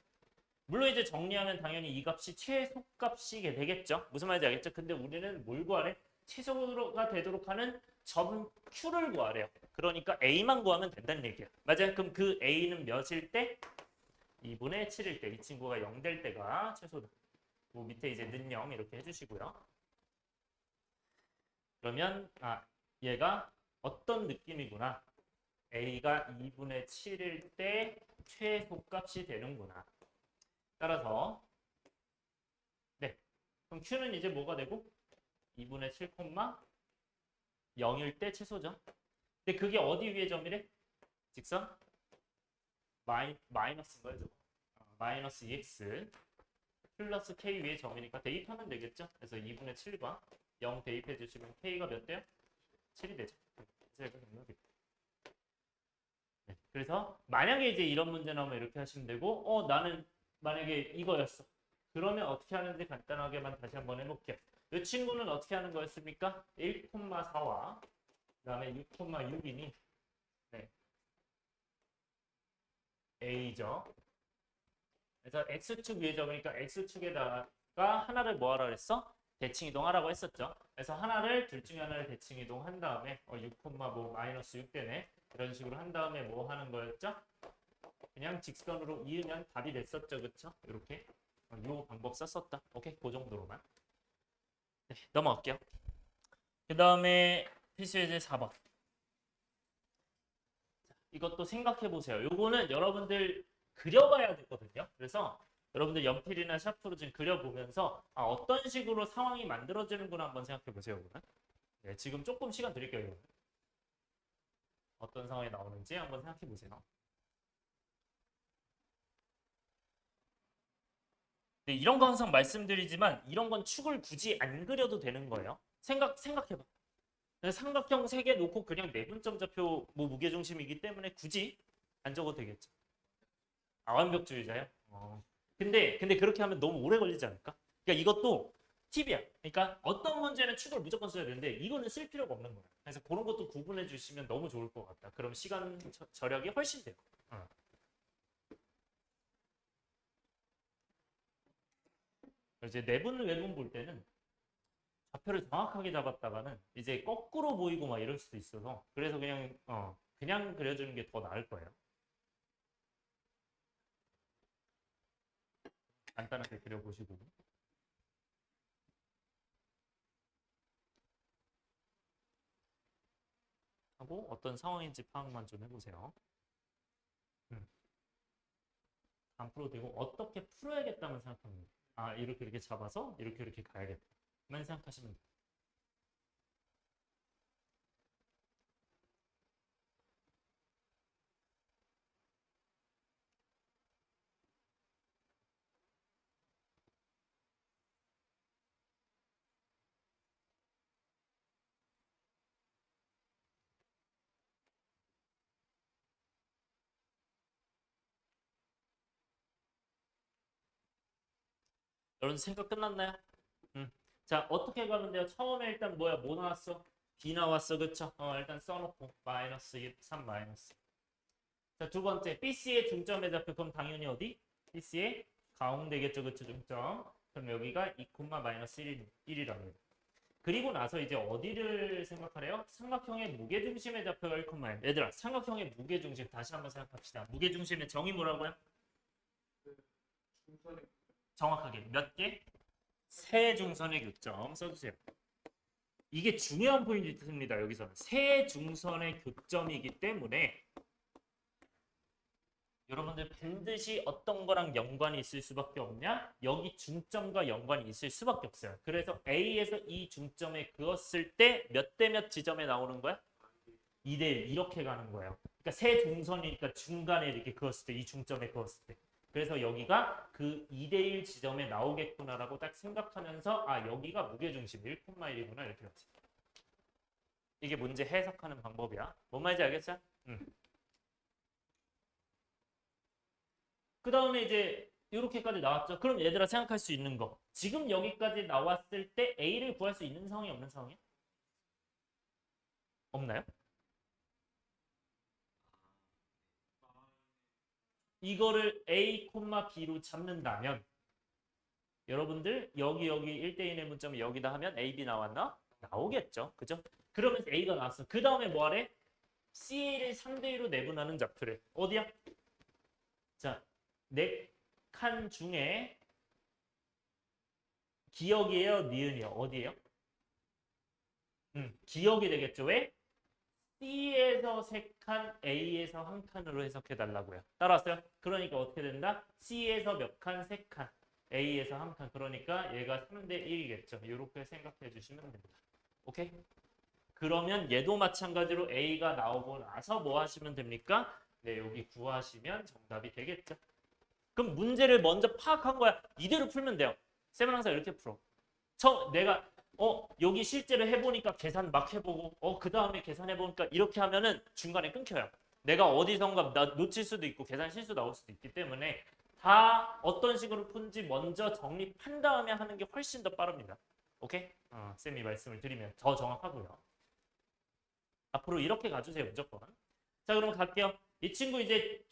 물론 이제 정리하면 당연히 이 값이 최소값이 되겠죠. 무슨 말인지 알겠죠? 근데 우리는 뭘 구하래? 최소가 되도록 하는 점 Q를 구하래요. 그러니까 A만 구하면 된다는 얘기야. 맞아요? 그럼 그 A는 몇일 때? 2분의 7일 때. 이 친구가 0 될 때가 최소다. 뭐 밑에 이제 는 0 이렇게 해주시고요. 그러면 얘가 어떤 느낌이구나. A가 2분의 7일 때 최소값이 되는구나. 따라서 네. 그럼 Q는 이제 뭐가 되고? 2분의 7, 0일 때 최소죠. 근데 그게 어디 위의 점이래? 직선? 마이너스인 거죠. 마이너스 2x 플러스 k 위의 점이니까 대입하면 되겠죠. 그래서 2분의 7과 0 대입해 주시면 k가 몇 돼요? 7이 되죠. 네. 그래서 만약에 이제 이런 문제 나오면 이렇게 하시면 되고 나는 만약에 이거였어. 그러면 어떻게 하는지 간단하게만 다시 한번 해볼게요. 이 친구는 어떻게 하는 거였습니까? 1,4와 그 다음에 6,6이니 네. A죠. 그래서 X축 위에 적으니까 X축에다가 하나를 뭐 하라 그랬어? 대칭 이동하라고 했었죠. 그래서 둘 중에 하나를 대칭 이동한 다음에 6, 뭐 마이너스 6 되네. 이런 식으로 한 다음에 뭐 하는 거였죠? 그냥 직선으로 이으면 답이 됐었죠. 그쵸? 이렇게 이 방법 썼었다. 오케이, 그 정도로만. 네, 넘어갈게요. 그 다음에 필수예제 4번. 이것도 생각해 보세요. 요거는 여러분들 그려봐야 되거든요. 그래서 여러분들 연필이나 샤프로 좀 그려보면서 어떤 식으로 상황이 만들어지는구나 한번 생각해 보세요. 그러면. 네, 지금 조금 시간 드릴게요. 이거는. 어떤 상황이 나오는지 한번 생각해 보세요. 네, 이런 거 항상 말씀드리지만 이런 건 축을 굳이 안 그려도 되는 거예요. 생각해봐. 삼각형 3개 놓고 그냥 내분점 좌표 뭐 무게중심이기 때문에 굳이 안 적어도 되겠죠. 아, 완벽주의자요? 근데 그렇게 하면 너무 오래 걸리지 않을까? 그러니까 이것도 팁이야. 그러니까 어떤 문제는 축을 무조건 써야 되는데 이거는 쓸 필요가 없는 거야. 그래서 그런 것도 구분해 주시면 너무 좋을 것 같다. 그럼 시간 절약이 훨씬 돼요. 어. 이제 내분 외분 볼 때는 좌표를 정확하게 잡았다가는 이제 거꾸로 보이고 막 이럴 수도 있어서 그래서 그냥 그려주는 게 더 나을 거예요. 간단하게 그려보시고 하고 어떤 상황인지 파악만 좀 해보세요. 앞으로 되고 어떻게 풀어야겠다만 생각합니다. 아, 이렇게 잡아서 이렇게 가야겠다만 생각하시면 돼요. 여러분 생각 끝났나요? 자, 어떻게 가면 돼요? 처음에 일단 뭐야? 뭐 나왔어? B 나왔어, 그쵸? 일단 써놓고 마이너스 3 마이너스. 자, 두 번째 BC의 중점의 좌표 그럼 당연히 어디? BC의 가운데겠죠, 그쵸? 중점. 그럼 여기가 2, 마이너스 1이랍니다. 그리고 나서 이제 어디를 생각하래요? 삼각형의 무게중심의 좌표가 1, 얘들아, 삼각형의 무게중심 다시 한번 생각합시다. 무게중심의 정의 뭐라고요? 정확하게 몇 개? 세 중선의 교점 써주세요. 이게 중요한 포인트입니다. 여기서는 세 중선의 교점이기 때문에 여러분들 반드시 어떤 거랑 연관이 있을 수밖에 없냐? 여기 중점과 연관이 있을 수밖에 없어요. 그래서 A에서 이 중점에 그었을 때 몇 대 몇 지점에 나오는 거야? 2대 1 이렇게 가는 거예요. 그러니까 세 중선이니까 중간에 이렇게 그었을 때 이 중점에 그었을 때 그래서 여기가 그 2대 1 지점에 나오겠구나라고 딱 생각하면서 아 여기가 무게중심 1,1이구나 이렇게 봤어요. 이게 문제 해석하는 방법이야. 뭔 말인지 알겠어요? 그 다음에 이제 이렇게까지 나왔죠. 그럼 얘들아 생각할 수 있는 거. 지금 여기까지 나왔을 때 A를 구할 수 있는 상황이 없는 상황이야? 없나요? 이거를 A, B로 잡는다면 여러분들 여기 1대1의 문점을 여기다 하면 A, B 나왔나? 나오겠죠. 그죠? 그러면서 A가 나왔어. 그 다음에 뭐하래? CA를 3대2로 내분하는 좌표래. 어디야? 자, 4칸 중에 기억이에요? 니은이요? 어디에요? 기억이 되겠죠. 왜? C에서 3칸, A에서 1칸으로 해석해 달라고요. 따라왔어요? 그러니까 어떻게 된다? C에서 몇 칸? 3칸. A에서 1칸. 그러니까 얘가 3대 1이겠죠. 이렇게 생각해 주시면 됩니다. 오케이? 그러면 얘도 마찬가지로 A가 나오고 나서 뭐 하시면 됩니까? 네, 여기 구하시면 정답이 되겠죠. 그럼 문제를 먼저 파악한 거야. 이대로 풀면 돼요. 쌤은 항상 이렇게 풀어. 내가 여기 실제로 해보니까 계산 막 해보고 그 다음에 계산해보니까 이렇게 하면은 중간에 끊겨요. 내가 어디선가 놓칠 수도 있고 계산 실수 나올 수도 있기 때문에 다 어떤 식으로 푼지 먼저 정립한 다음에 하는 게 훨씬 더 빠릅니다. 오케이? 쌤이 말씀을 드리면 더 정확하고요. 앞으로 이렇게 가주세요. 무조건. 자, 그럼 갈게요. 이 친구 이제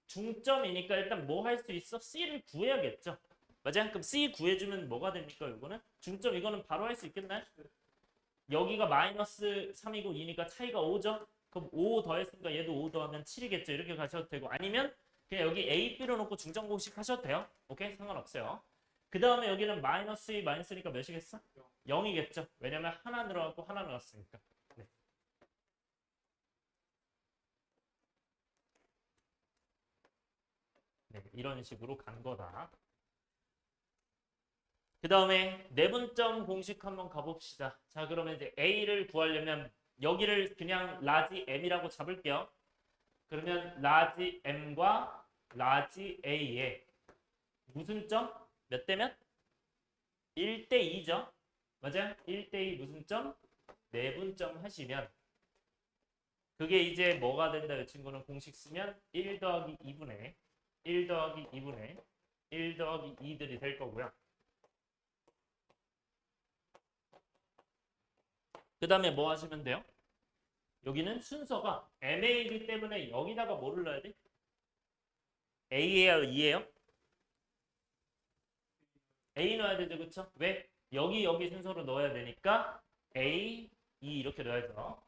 중점이니까 일단 뭐 할 수 있어? C를 구해야겠죠. 맞아요? 그럼 C 구해주면 뭐가 됩니까? 이거는 중점 이거는 바로 할 수 있겠나요? 여기가 마이너스 3이고 2니까 차이가 5죠? 그럼 5 더했으니까 얘도 5 더하면 7이겠죠? 이렇게 가셔도 되고 아니면 그냥 여기 A, B로 놓고 중점 공식 하셔도 돼요. 오케이? 상관없어요. 그 다음에 여기는 마이너스 2, 마이너스니까 몇이겠어? 0이겠죠? 왜냐면 하나 늘어났고 하나 늘었으니까. 네. 네, 이런 식으로 간 거다. 그 다음에 내분점 공식 한번 가봅시다. 자, 그러면 이제 A를 구하려면 여기를 그냥 라지 M이라고 잡을게요. 그러면 라지 M과 라지 A에 무슨 점? 몇 대면? 1대 2죠. 맞아요? 1대 2 무슨 점? 내분점 하시면 그게 이제 뭐가 된다? 이 친구는 공식 쓰면 1 더하기 2분의 1 더하기 2분의 1 더하기 2들이 될 거고요. 그 다음에 뭐 하시면 돼요? 여기는 순서가 MA이기 때문에 여기다가 뭐를 넣어야 돼? A예요? E예요? A 넣어야 되죠, 그쵸? 왜? 여기 순서로 넣어야 되니까 A, E 이렇게 넣어야죠.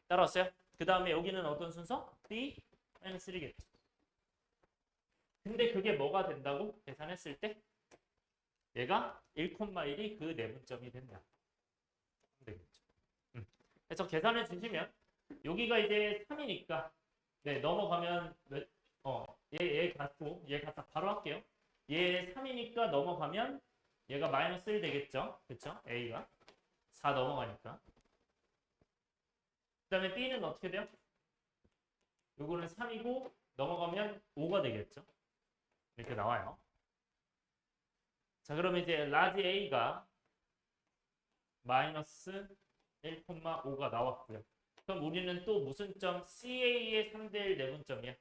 따라왔어요? 그 다음에 여기는 어떤 순서? B, 3겠죠. 근데 그게 뭐가 된다고? 계산했을 때? 얘가 1,1이 그 내분점이 된다. 되겠죠. 그래서 계산해 주시면 여기가 이제 3이니까 네, 넘어가면 얘 갖고 얘 갖다 바로 할게요. 얘 3이니까 넘어가면 얘가 마이너스 1 되겠죠. 그쵸? A가 4 넘어가니까. 그 다음에 B는 어떻게 돼요? 요거는 3이고 넘어가면 5가 되겠죠. 이렇게 나와요. 자, 그러면 이제 라지 A가 마이너스 1,5가 나왔고요. 그럼 우리는 또 무슨 점? CA의 3대 1 내분점이야.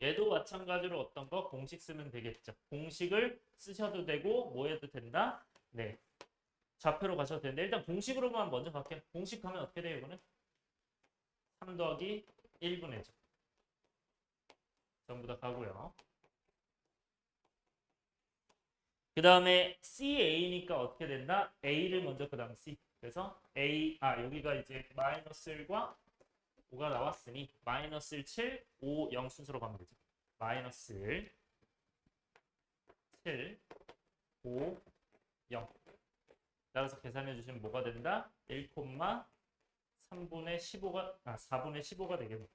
얘도 마찬가지로 어떤 거? 공식 쓰면 되겠죠. 공식을 쓰셔도 되고 뭐 해도 된다? 네. 좌표로 가셔도 되는데 일단 공식으로만 먼저 갈게요. 공식 하면 어떻게 돼요? 이거는? 3 더하기 1분의 죠. 전부 다 가고요. 그 다음에 CA니까 어떻게 된다? A를 먼저 그 다음 C. 그래서 여기가 이제 마이너스 1과 5가 나왔으니 마이너스 1, 7, 5, 0 순서로 가면 되죠. 마이너스 1, 7, 5, 0. 따라서 계산해 주시면 뭐가 된다? 1,3분의 15가 4분의 15가 되겠네.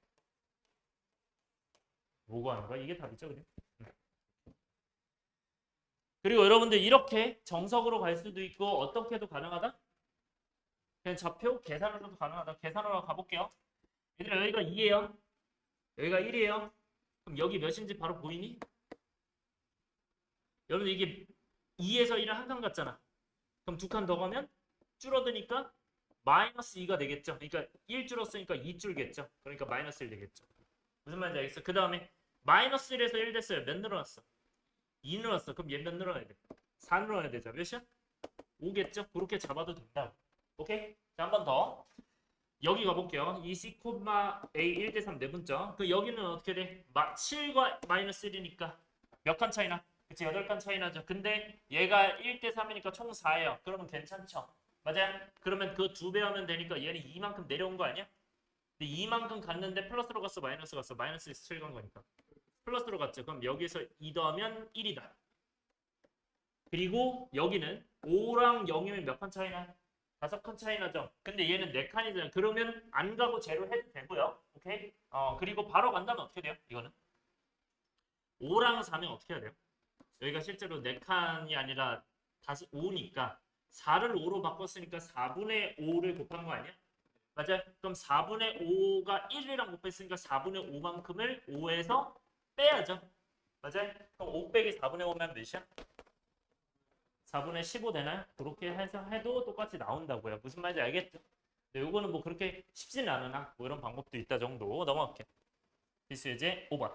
뭐가 하는 거야? 이게 답이죠, 그냥. 그리고 여러분들 이렇게 정석으로 갈 수도 있고 어떻게도 가능하다? 그냥 좌표 계산으로도 가능하다. 계산으로 가볼게요. 얘들아 여기가 2예요. 여기가 1이에요. 그럼 여기 몇인지 바로 보이니? 여러분 이게 2에서 1은 한 칸 같잖아. 그럼 두 칸 더 가면 줄어드니까 마이너스 2가 되겠죠. 그러니까 1 줄었으니까 2 줄겠죠. 그러니까 마이너스 1 되겠죠. 무슨 말인지 알겠어? 그 다음에 마이너스 1에서 1 됐어요. 몇 늘어났어? 2 늘어났어. 그럼 얘 몇 늘어나야 돼? 4 늘어나야 되죠. 몇이야? 5겠죠? 그렇게 잡아도 된다. 오케이? 자, 한 번 더. 여기 가볼게요. 이 C, A 1대 3 내분점. 그 여기는 어떻게 돼? 7과 마이너스 1이니까 몇 칸 차이나? 그치, 8칸 차이 나죠. 근데 얘가 1대 3이니까 총 4예요. 그러면 괜찮죠? 맞아요? 그러면 그 2배 하면 되니까 얘는 2만큼 내려온 거 아니야? 근데 2만큼 갔는데 플러스로 갔어? 마이너스 갔어? 마이너스에서 7 간 거니까. 플러스로 갔죠. 그럼 여기서 2 더하면 1이다. 그리고 여기는 5랑 0이면 몇 칸 차이나? 5칸 차이 나죠. 근데 얘는 4칸이잖아요. 그러면 안 가고 제로 해도 되고요. 오케이? 그리고 바로 간다면 어떻게 돼요? 이거는 5랑 4면 어떻게 해야 돼요? 여기가 실제로 4칸이 아니라 5니까 4를 5로 바꿨으니까 4분의 5를 곱한 거 아니야? 맞아요. 그럼 4분의 5가 1이랑 곱했으니까 4분의 5만큼을 5에서 빼야죠. 맞아요? 그럼 5 빼기 4분의 5면 몇이야? 4분의 15 되나요? 그렇게 해서 해도 똑같이 나온다고요. 무슨 말인지 알겠죠? 근데 요거는 뭐 그렇게 쉽지는 않으나 뭐 이런 방법도 있다 정도 넘어갈게요. 필수예제 5번.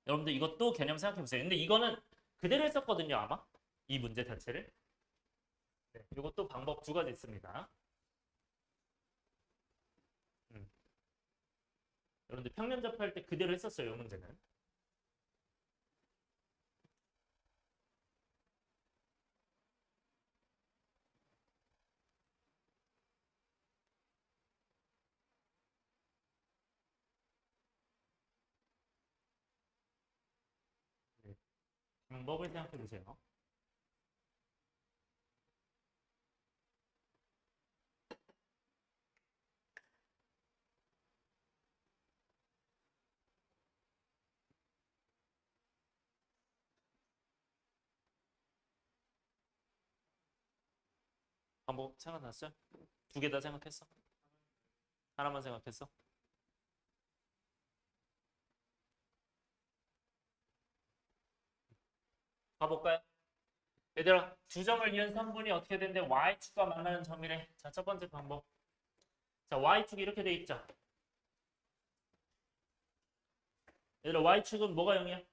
여러분들 이것도 개념 생각해 보세요. 근데 이거는 그대로 했었거든요, 아마. 이 문제 자체를. 네, 이것도 방법 두 가지 있습니다. 여러분들 평면 접할 때 그대로 했었어요, 이 문제는. 네, 방법을 생각해 보세요. 방법 생각났어요? 두 개 다 생각했어? 하나만 생각했어? 가볼까요? 얘들아, 두 점을 이은 선분이 어떻게 되는데 y축과 만나는 점이래. 자, 첫 번째 방법. 자, y축이 이렇게 돼 있죠. 얘들아, y축은 뭐가 0이야?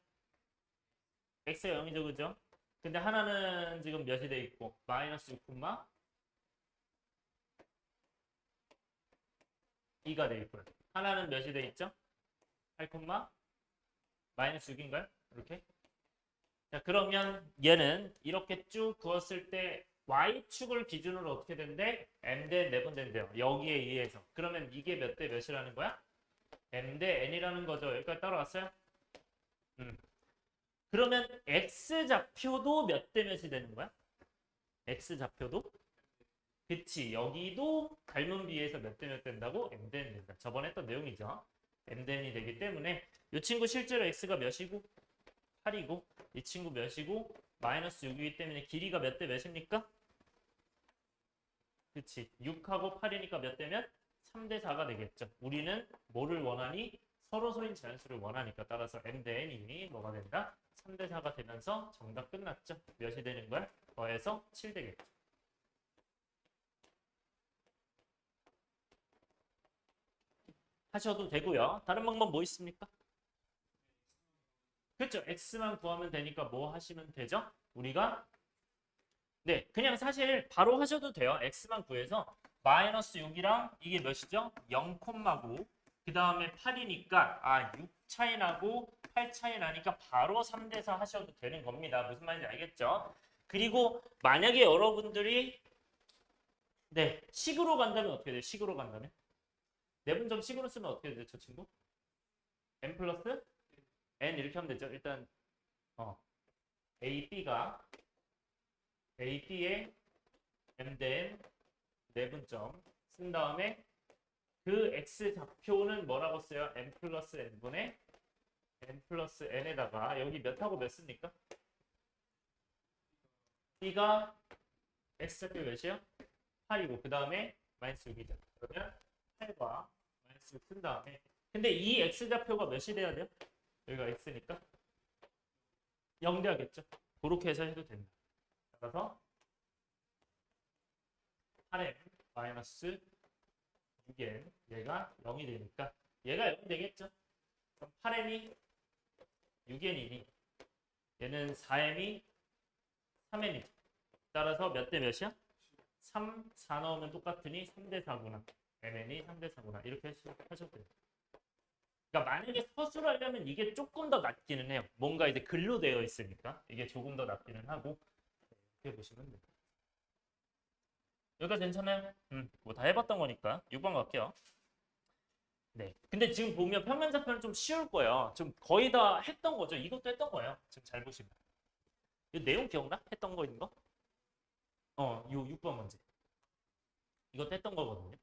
x가 0이죠, 그죠? 근데 하나는 지금 몇이 돼 있고 마이너스 6, 2가 돼 있고요. 하나는 몇이 돼 있죠? 8, 마이너스 6인가요? 이렇게. 자, 그러면 얘는 이렇게 쭉 그었을 때 y축을 기준으로 어떻게 된대? m 대 네분 된대요. 여기에 의해서. 그러면 이게 몇 대 몇이라는 거야? m 대 n이라는 거죠. 여기까지 따라왔어요? 그러면 x좌표도 몇 대 몇이 되는 거야? x좌표도? 그치. 여기도 닮은 비에서 몇 대 몇 된다고? m 대 n 된다. 저번에 했던 내용이죠. m 대 n이 되기 때문에 이 친구 실제로 x가 몇이고 8이고 이 친구 몇이고 마이너스 6이기 때문에 길이가 몇 대 몇입니까? 그치. 6하고 8이니까 몇 대면? 3대 4가 되겠죠. 우리는 뭐를 원하니? 서로소인 자연수를 원하니까 따라서 m 대 n이 뭐가 된다? 3대 4가 되면서 정답 끝났죠. 몇이 되는 거야? 더해서 7 되겠죠. 하셔도 되고요. 다른 방법 뭐 있습니까? 그렇죠. x만 구하면 되니까 뭐 하시면 되죠? 우리가 네, 그냥 사실 바로 하셔도 돼요. x만 구해서 마이너스 6이랑 이게 몇이죠? 0,9 그 다음에 8이니까 6 차이 나고 8 차이 나니까 바로 3대 4 하셔도 되는 겁니다. 무슨 말인지 알겠죠? 그리고 만약에 여러분들이 네, 식으로 간다면 어떻게 돼요? 식으로 간다면? 내분점 식으로 쓰면 어떻게 되죠, 저 친구? n 플러스 n 이렇게 하면 되죠. 일단 a, b가 a, b의 m 대 n 내분점 쓴 다음에 그 x 좌표는 뭐라고 써요? n 플러스 n분의 n 플러스 n에다가 여기 몇하고 몇 씁니까? b가 x 좌표 몇이요? 8이고 그 다음에 마이너스 6이죠. 그러면 8과 마이너스 6 쓴 다음에 근데 이 x 좌표가 몇이 돼야 돼요? 여기가 x니까 0 돼야겠죠. 그렇게 해서 해도 된다. 따라서 8m 마이너스 6n 얘가 0이 되니까 얘가 0이 되겠죠. 그럼 8m이 6n이니 얘는 4m이 3n이죠. 따라서 몇 대 몇이야? 3, 4 넣으면 똑같으니 3대 4구나. mn이 3대 4구나. 이렇게 하셔도 돼요. 그러니까 만약에 서술을 하려면 이게 조금 더 낫기는 해요. 뭔가 이제 글로 되어 있으니까 이게 조금 더 낫기는 하고 이렇게 보시면 돼요. 여기까지 괜찮아요? 뭐 다 해봤던 거니까 6번 갈게요. 네. 근데 지금 보면 평면좌표는 좀 쉬울 거예요. 좀 거의 다 했던 거죠. 이것도 했던 거예요. 지금 잘 보시면. 이 내용 기억나? 했던 거 있는 거? 요 6번 문제. 이것도 했던 거거든요.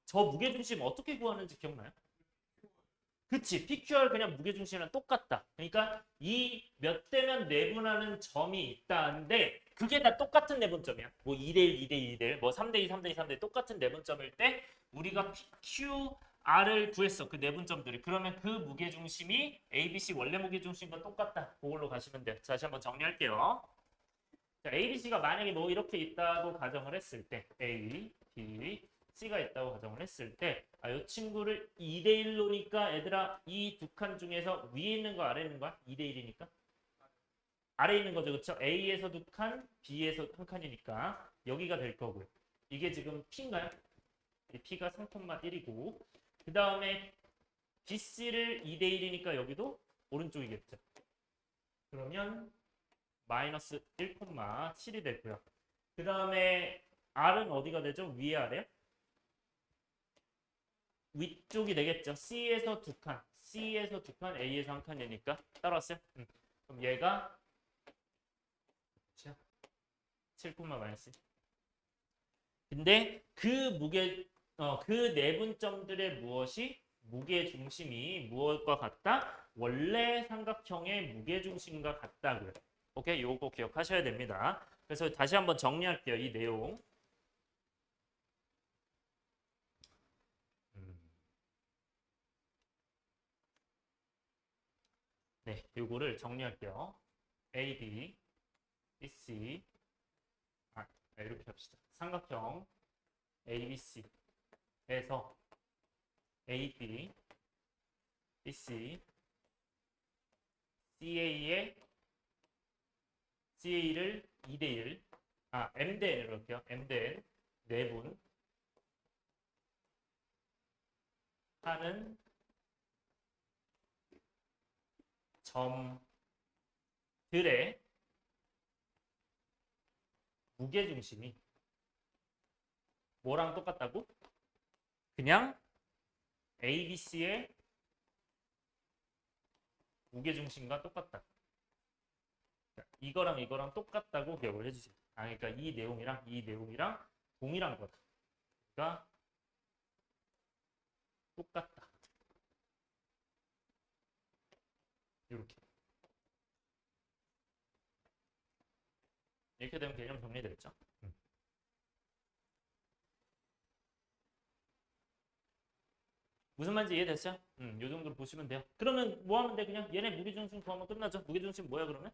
저 무게중심 어떻게 구하는지 기억나요? 그치. PQR 그냥 무게중심이랑 똑같다. 그러니까 이 몇 대면 내분하는 점이 있다는데 그게 다 똑같은 내분점이야. 뭐 2대1, 2대2, 2대1, 뭐 3대2, 3대2, 3대2 똑같은 내분점일 때 우리가 PQR을 구했어. 그 내분점들이. 그러면 그 무게중심이 ABC 원래 무게중심과 똑같다. 그걸로 가시면 돼요. 자, 다시 한번 정리할게요. 자, ABC가 만약에 뭐 이렇게 있다고 가정을 했을 때 A, B, C가 있다고 가정을 했을 때 이 친구를 2대1로니까 얘들아 이 두 칸 중에서 위에 있는 거 아래에 있는 거야? 2대1이니까 아래에 있는 거죠. 그렇죠? A에서 두 칸, B에서 한 칸이니까 여기가 될 거고요. 이게 지금 P인가요? P가 3,1이고 그 다음에 BC를 2대1이니까 여기도 오른쪽이겠죠. 그러면 마이너스 1,7이 되고요. 그 다음에 R은 어디가 되죠? 위에 아래? 위쪽이 되겠죠. C에서 두 칸, C에서 두 칸, A에서 한 칸이니까 따라왔어요? 그럼 얘가 7, 마이너스. 근데 그 그 내분점들의 무엇이 무게 중심이 무엇과 같다? 원래 삼각형의 무게 중심과 같다고요. 오케이, 요거 기억하셔야 됩니다. 그래서 다시 한번 정리할게요. 이 내용. 네, 요거를 정리할게요. A, B, B, C. 이렇게 합시다. 삼각형 A, B, C에서 A, B, B, C, CA를 2대1, M 대 N으로 할게요. M 대 N 네분 하는 점들의 무게중심이 뭐랑 똑같다고? 그냥 ABC의 무게중심과 똑같다. 이거랑 이거랑 똑같다고 기억을 해주세요. 그러니까 이 내용이랑 동일한 거다. 그러니까 똑같다. 이렇게 되면 개념 정리됐죠? 무슨 말인지 이해됐어요? 요 정도 보시면 돼요. 그러면 뭐 하면 돼? 그냥 얘네 무게중심 구하면 끝나죠? 무게중심 뭐야 그러면?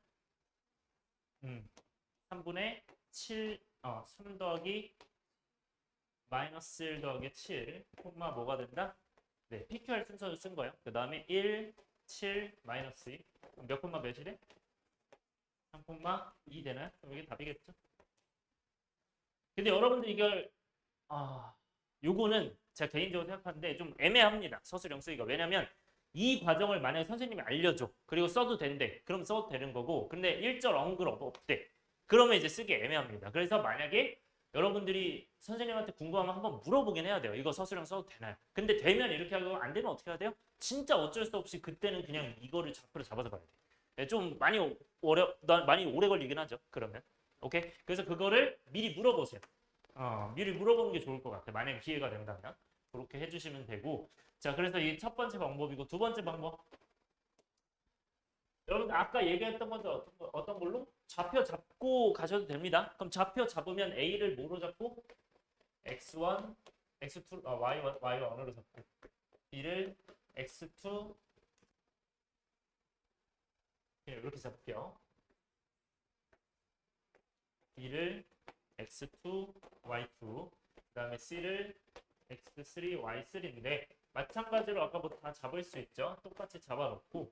3분의 7, 3 더하기 마이너스 1 더하기 7, 콤마 뭐가 된다? 네, PQR 순서를 쓴 거예요. 그 다음에 1, 7, 마이너스 2. 몇 콤마 몇이래? 3 콤마 2 되나요? 그럼 이게 답이겠죠? 근데 여러분들 이걸, 요거는 제가 개인적으로 생각하는데 좀 애매합니다. 서술형 쓰기가. 왜냐면 이 과정을 만약에 선생님이 알려줘. 그리고 써도 된대. 그럼 써도 되는 거고. 근데 일절 언급 없대. 그러면 이제 쓰기 애매합니다. 그래서 만약에 여러분들이 선생님한테 궁금하면 한번 물어보긴 해야 돼요. 이거 서술형 써도 되나요? 근데 되면 이렇게 하고 안 되면 어떻게 해야 돼요? 진짜 어쩔 수 없이 그때는 그냥 이거를 좌표로 잡아서 봐야 돼. 네, 좀 많이 많이 오래 걸리긴 하죠. 그러면. 오케이? 그래서 그거를 미리 물어보세요. 미리 물어보는 게 좋을 것 같아요. 만약에 기회가 된다면. 그렇게 해주시면 되고. 자, 그래서 이 첫 번째 방법이고 두 번째 방법. 여러분 아까 얘기했던 건데 어떤 걸로? 좌표 잡고 가셔도 됩니다. 그럼 좌표 잡으면 A를 뭐로 잡고? X1, X2, Y1으로 잡고 B를 X2 이렇게 잡을게요. B를 X2, Y2 그 다음에 C를 X3, Y3인데 마찬가지로 아까 뭐 다 잡을 수 있죠. 똑같이 잡아놓고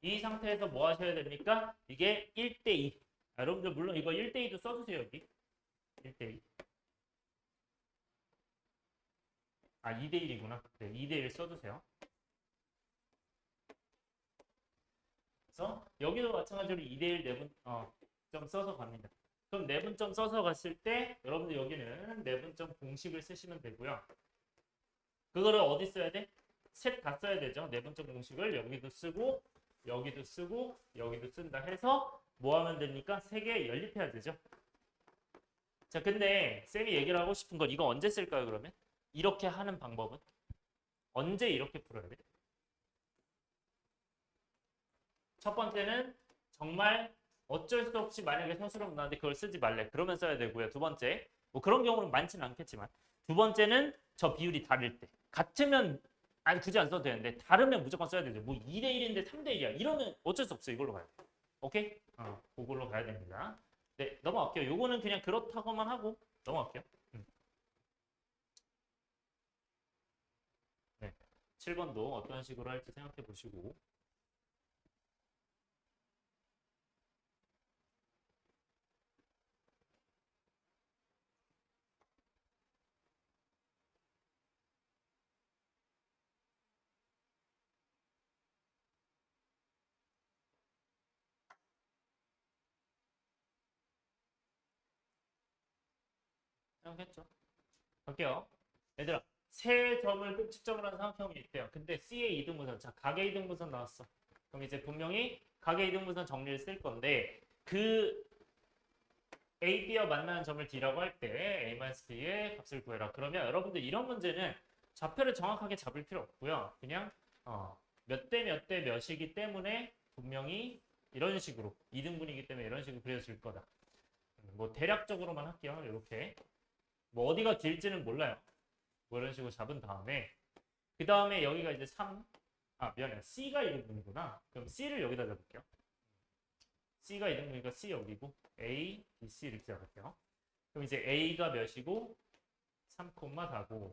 이 상태에서 뭐 하셔야 됩니까? 이게 1대2. 여러분들 물론 이거 1대2도 써주세요. 여기 1대2. 2대1이구나. 네, 2대1 써주세요. 그래서 여기도 마찬가지로 2대1 내분 점 써서 갑니다. 그럼 내분점 써서 갔을 때 여러분들 여기는 내분점 공식을 쓰시면 되고요. 그거를 어디 써야 돼? 셋 다 써야 되죠. 내분점 공식을 여기도 쓰고 여기도 쓰고 여기도 쓴다 해서 뭐 하면 됩니까? 세 개 연립해야 되죠. 자, 근데 쌤이 얘기를 하고 싶은 건 이거 언제 쓸까요, 그러면? 이렇게 하는 방법은? 언제 이렇게 풀어야 돼? 첫 번째는 정말 어쩔 수 없이 만약에 서술형 나왔는데 그걸 쓰지 말래. 그러면 써야 되고요. 두 번째, 뭐 그런 경우는 많지는 않겠지만 두 번째는 저 비율이 다를 때. 같으면 굳이 안 써도 되는데 다르면 무조건 써야 되죠. 뭐 2대1인데 3대1이야. 이러면 어쩔 수 없어요. 이걸로 가요. 오케이? 그걸로 가야 됩니다. 네, 넘어갈게요. 요거는 그냥 그렇다고만 하고 넘어갈게요. 네, 7번도 어떤 식으로 할지 생각해 보시고 생각했죠? 갈게요. 얘들아, 세 점을 꼭지점으로 하는 삼각형이 있대요. 근데 C의 이등분선, 자, 각의 이등분선 나왔어. 그럼 이제 분명히 각의 이등분선 정리를 쓸 건데 그 A, B와 만나는 점을 D라고 할 때 A-B의 값을 구해라. 그러면 여러분들 이런 문제는 좌표를 정확하게 잡을 필요 없고요. 그냥 몇 대 몇 대 몇이기 때문에 분명히 이런 식으로 2등분이기 때문에 이런 식으로 그려질 거다. 뭐 대략적으로만 할게요. 이렇게. 뭐 어디가 길지는 몰라요. 뭐 이런 식으로 잡은 다음에 그 다음에 여기가 이제 3, 미안해. C가 이등분이구나. 그럼 C를 여기다 잡을게요. C가 이등분이니까 C 여기고 A, B, C 이렇게 잡을게요. 그럼 이제 A가 몇이고 3,4고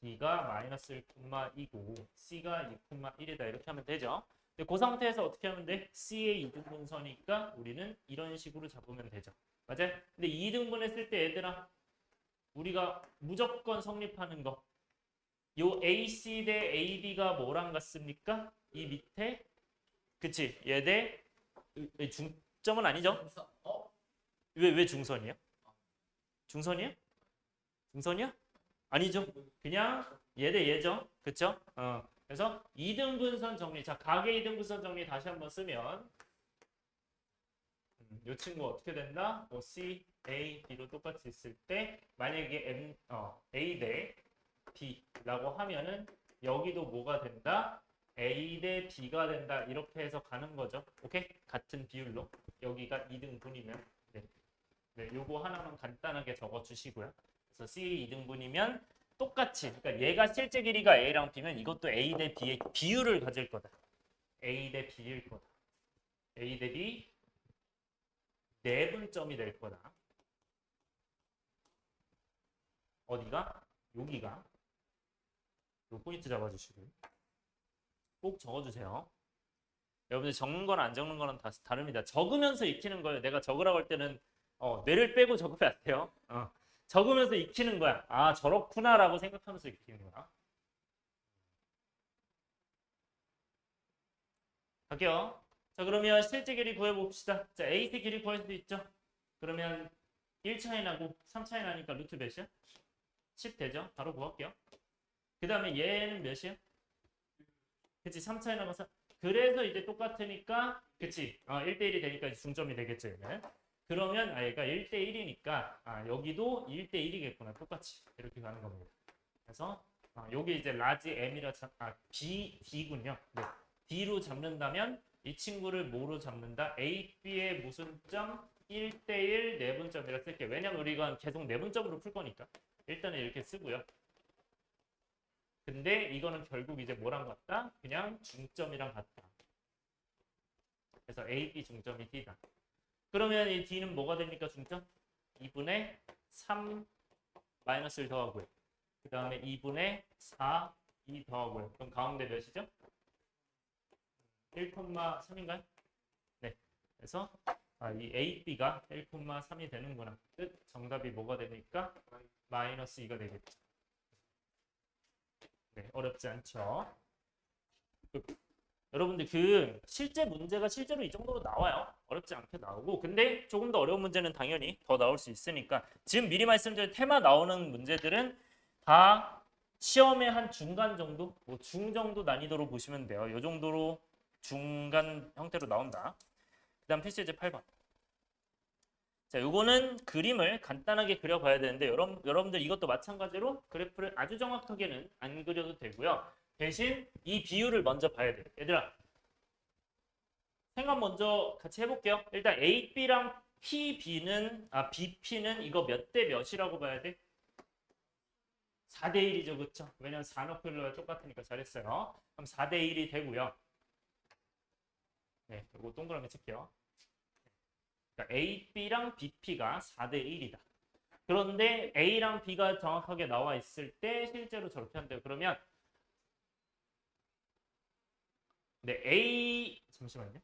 B가 마이너스 1,2고 C가 2,1이다 이렇게 하면 되죠. 근데 그 상태에서 어떻게 하면 돼? C의 이등분선이니까 우리는 이런 식으로 잡으면 되죠. 맞아요? 근데 이등분 했을 때 얘들아 우리가 무조건 성립하는 거 요 AC 대 AB가 뭐랑 같습니까? 이 밑에 그치 얘 대 중점은 아니죠? 중서 왜 중선이야? 중선이야? 중선이야? 아니죠. 그냥 얘 대 얘죠. 그쵸? 그래서 이등분선 정리. 자, 각의 이등분선 정리 다시 한번 쓰면 이 친구 어떻게 된다? 뭐 C, A, B로 똑같이 있을 때 만약에 A 대 B라고 하면은 여기도 뭐가 된다? A 대 B가 된다. 이렇게 해서 가는 거죠. 오케이? 같은 비율로. 여기가 2등분이면 네, 요거 하나만 간단하게 적어 주시고요. 그래서 C 2등분이면 똑같이 그러니까 얘가 실제 길이가 A랑 B면 이것도 A 대 B의 비율을 가질 거다. A 대 B일 거다. A 대 B 내분점이 될 거다. 어디가? 여기가. 요 포인트 잡아주시고 꼭 적어주세요. 여러분들 적는 거랑 안 적는 거랑 다 다릅니다. 적으면서 익히는 거예요. 내가 적으라고 할 때는 뇌를 빼고 적으면 안 돼요. 적으면서 익히는 거야. 아 저렇구나라고 생각하면서 익히는 거야. 갈게요. 자 그러면 실제 길이 구해봅시다. 자 AC 길이 구할 수 있죠? 그러면 1 차이 나고 3 차이 나니까 루트 몇이야? 10 되죠? 바로 구할게요. 그 다음에 얘는 몇이야? 그치 3 차이 나면서 그래서 이제 똑같으니까 그치 1대1이 되니까 중점이 되겠죠 얘는. 그러면 얘가 1대1이니까 여기도 1대1이겠구나 똑같이 이렇게 가는 겁니다. 그래서 여기 이제 라지 M이라 B, D군요. 네. D로 잡는다면 이 친구를 뭐로 잡는다? A, B의 무슨 점? 1대1 내분점이라 쓸게요. 왜냐면 우리가 계속 내분점으로 풀 거니까 일단은 이렇게 쓰고요. 근데 이거는 결국 이제 뭐랑 같다? 그냥 중점이랑 같다. 그래서 A, B 중점이 D다. 그러면 이 D는 뭐가 됩니까? 중점? 2분의 3 마이너스를 더하고요. 그 다음에 2분의 4, 2 더하고요. 그럼 가운데 몇이죠? 1,3인가요? 네. 그래서 이 A, B가 1,3이 되는구나. 뜻 정답이 뭐가 되니까? 마이너스 2가 되겠죠. 네, 어렵지 않죠? 여러분들 그 실제 문제가 실제로 이 정도로 나와요. 어렵지 않게 나오고 근데 조금 더 어려운 문제는 당연히 더 나올 수 있으니까 지금 미리 말씀드린 테마 나오는 문제들은 다 시험의 한 중간 정도, 뭐 중 정도 난이도로 보시면 돼요. 이 정도로 중간 형태로 나온다. 그 다음 필수 예제 8번. 자, 요거는 그림을 간단하게 그려봐야 되는데 여러분들 이것도 마찬가지로 그래프를 아주 정확하게는 안 그려도 되고요. 대신 이 비율을 먼저 봐야 돼요. 얘들아, 생각 먼저 같이 해볼게요. 일단 AB랑 BP는 이거 몇 대 몇이라고 봐야 돼? 4대 1이죠, 그쵸? 왜냐면 산업별로 똑같으니까 잘했어요. 그럼 4대 1이 되고요. 네, 이거 동그라미 칠게요. 그러니까 AB랑 BP가 4대 1이다. 그런데 A랑 B가 정확하게 나와 있을 때 실제로 저렇게 한대요. 그러면 잠시만요.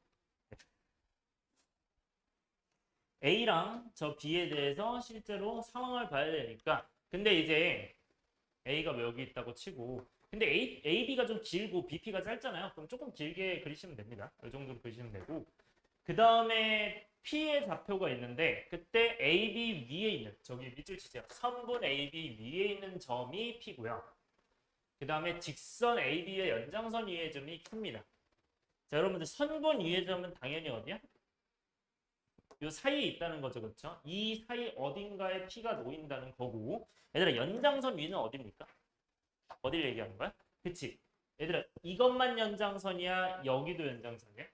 A랑 저 B에 대해서 실제로 상황을 봐야 되니까 근데 이제 A가 뭐 여기 있다고 치고 근데 AB가 좀 길고 BP가 짧잖아요. 그럼 조금 길게 그리시면 됩니다. 이 정도로 그리시면 되고 그 다음에 P의 좌표가 있는데 그때 AB 위에 있는 저기 밑줄 치세요. 선분 AB 위에 있는 점이 P고요. 그 다음에 직선 AB의 연장선 위의 점이 Q입니다. 자, 여러분들 선분 위의 점은 당연히 어디야? 요 사이에 있다는 거죠, 그렇죠? 이 사이 어딘가에 P가 놓인다는 거고 얘들아 연장선 위는 어디입니까? 어디를 얘기하는 거야? 그치? 얘들아 이것만 연장선이야? 여기도 연장선이야?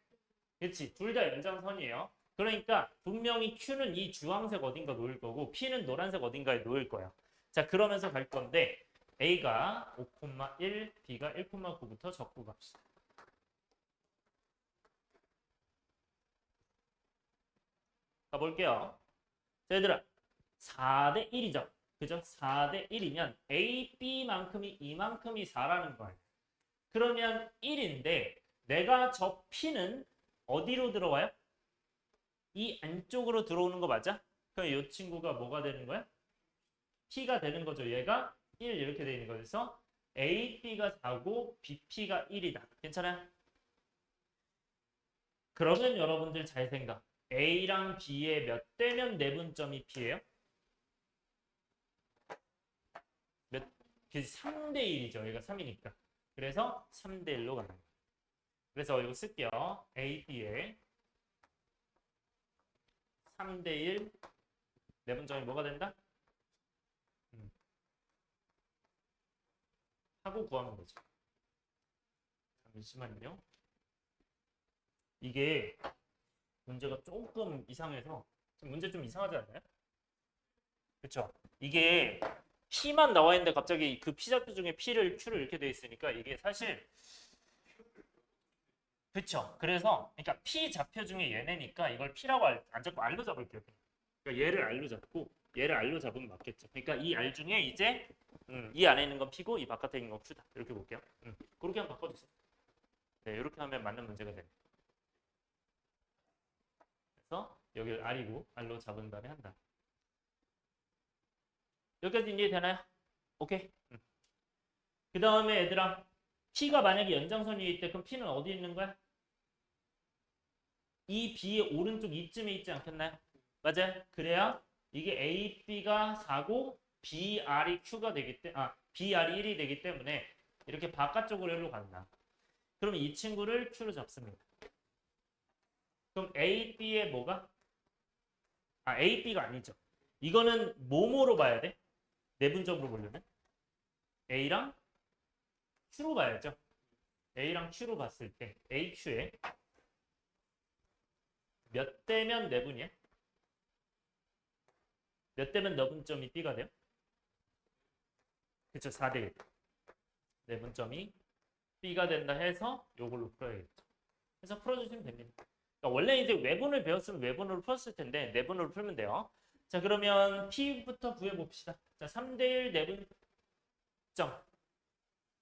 그치? 둘 다 연장선이에요. 그러니까 분명히 Q는 이 주황색 어딘가 놓일 거고 P는 노란색 어딘가에 놓일 거야. 자, 그러면서 갈 건데 A가 5,1, B가 1,9부터 적고 갑시다. 가볼게요. 자, 얘들아, 4대 1이죠. 그죠? 4대 1이면 A, B만큼이 이만큼이 4라는 거 아니야. 그러면 1인데 내가 저 P는 어디로 들어와요? 이 안쪽으로 들어오는 거 맞아? 그럼 이 친구가 뭐가 되는 거야? P가 되는 거죠. 얘가 1 이렇게 되는 거여서 A, B가 4고 B, P가 1이다. 괜찮아요? 그러면 여러분들 잘 생각. A랑 B의 몇 대면 내분점이 P예요? 몇? 3대 1이죠. 얘가 3이니까. 그래서 3대 1로 가는 거예요. 그래서 이거 쓸게요. A, B의 3대 1 내분점이 뭐가 된다? 하고 구하면 되죠. 잠시만요. 이게 문제가 조금 이상해서 문제 좀 이상하지 않나요? 그렇죠? 이게 P만 나와 있는데 갑자기 그 P좌표 중에 P를 Q를 이렇게 돼 있으니까 이게 사실 그렇죠. 그래서 그러니까 P 좌표 중에 얘네니까 이걸 P라고 안 잡고 R로 잡을게요. 그러니까 얘를 R로 잡고 얘를 R로 잡으면 맞겠죠. 그러니까 이 R 중에 이제 이 안에 있는 건 P고 이 바깥에 있는 건 Q다. 이렇게 볼게요. 그렇게 한번 바꿔주세요. 네, 이렇게 하면 맞는 문제가 됩니다. 그래서 여기를 R이고 R로 잡은 다음에 한다. 여기까지 이해되나요? 오케이. 그 다음에 얘들아 P가 만약에 연장선 위에 있대 그럼 P는 어디 있는 거야? 이 B의 오른쪽 이쯤에 있지 않겠나요? 맞아요? 그래야 이게 A, B가 4고 B, R이 Q가 되기 때문에 B, R이 1이 되기 때문에 이렇게 바깥쪽으로 일로 간다. 그러면 이 친구를 Q로 잡습니다. 그럼 A, B의 뭐가? A, B가 아니죠. 이거는 뭐뭐로 봐야 돼? 내분점으로 보려면 A랑 Q로 봐야죠. A랑 Q로 봤을 때 AQ에 몇 대면 내분이야? 몇 대면 내분점이 B가 돼요? 그쵸, 4대 1. 내분점이 B가 된다 해서 요걸로 풀어야겠죠. 그래서 풀어주시면 됩니다. 그러니까 원래 이제 외분을 배웠으면 외분으로 풀었을 텐데 내분으로 풀면 돼요. 자, 그러면 P부터 구해봅시다. 자, 3대 1 내분점.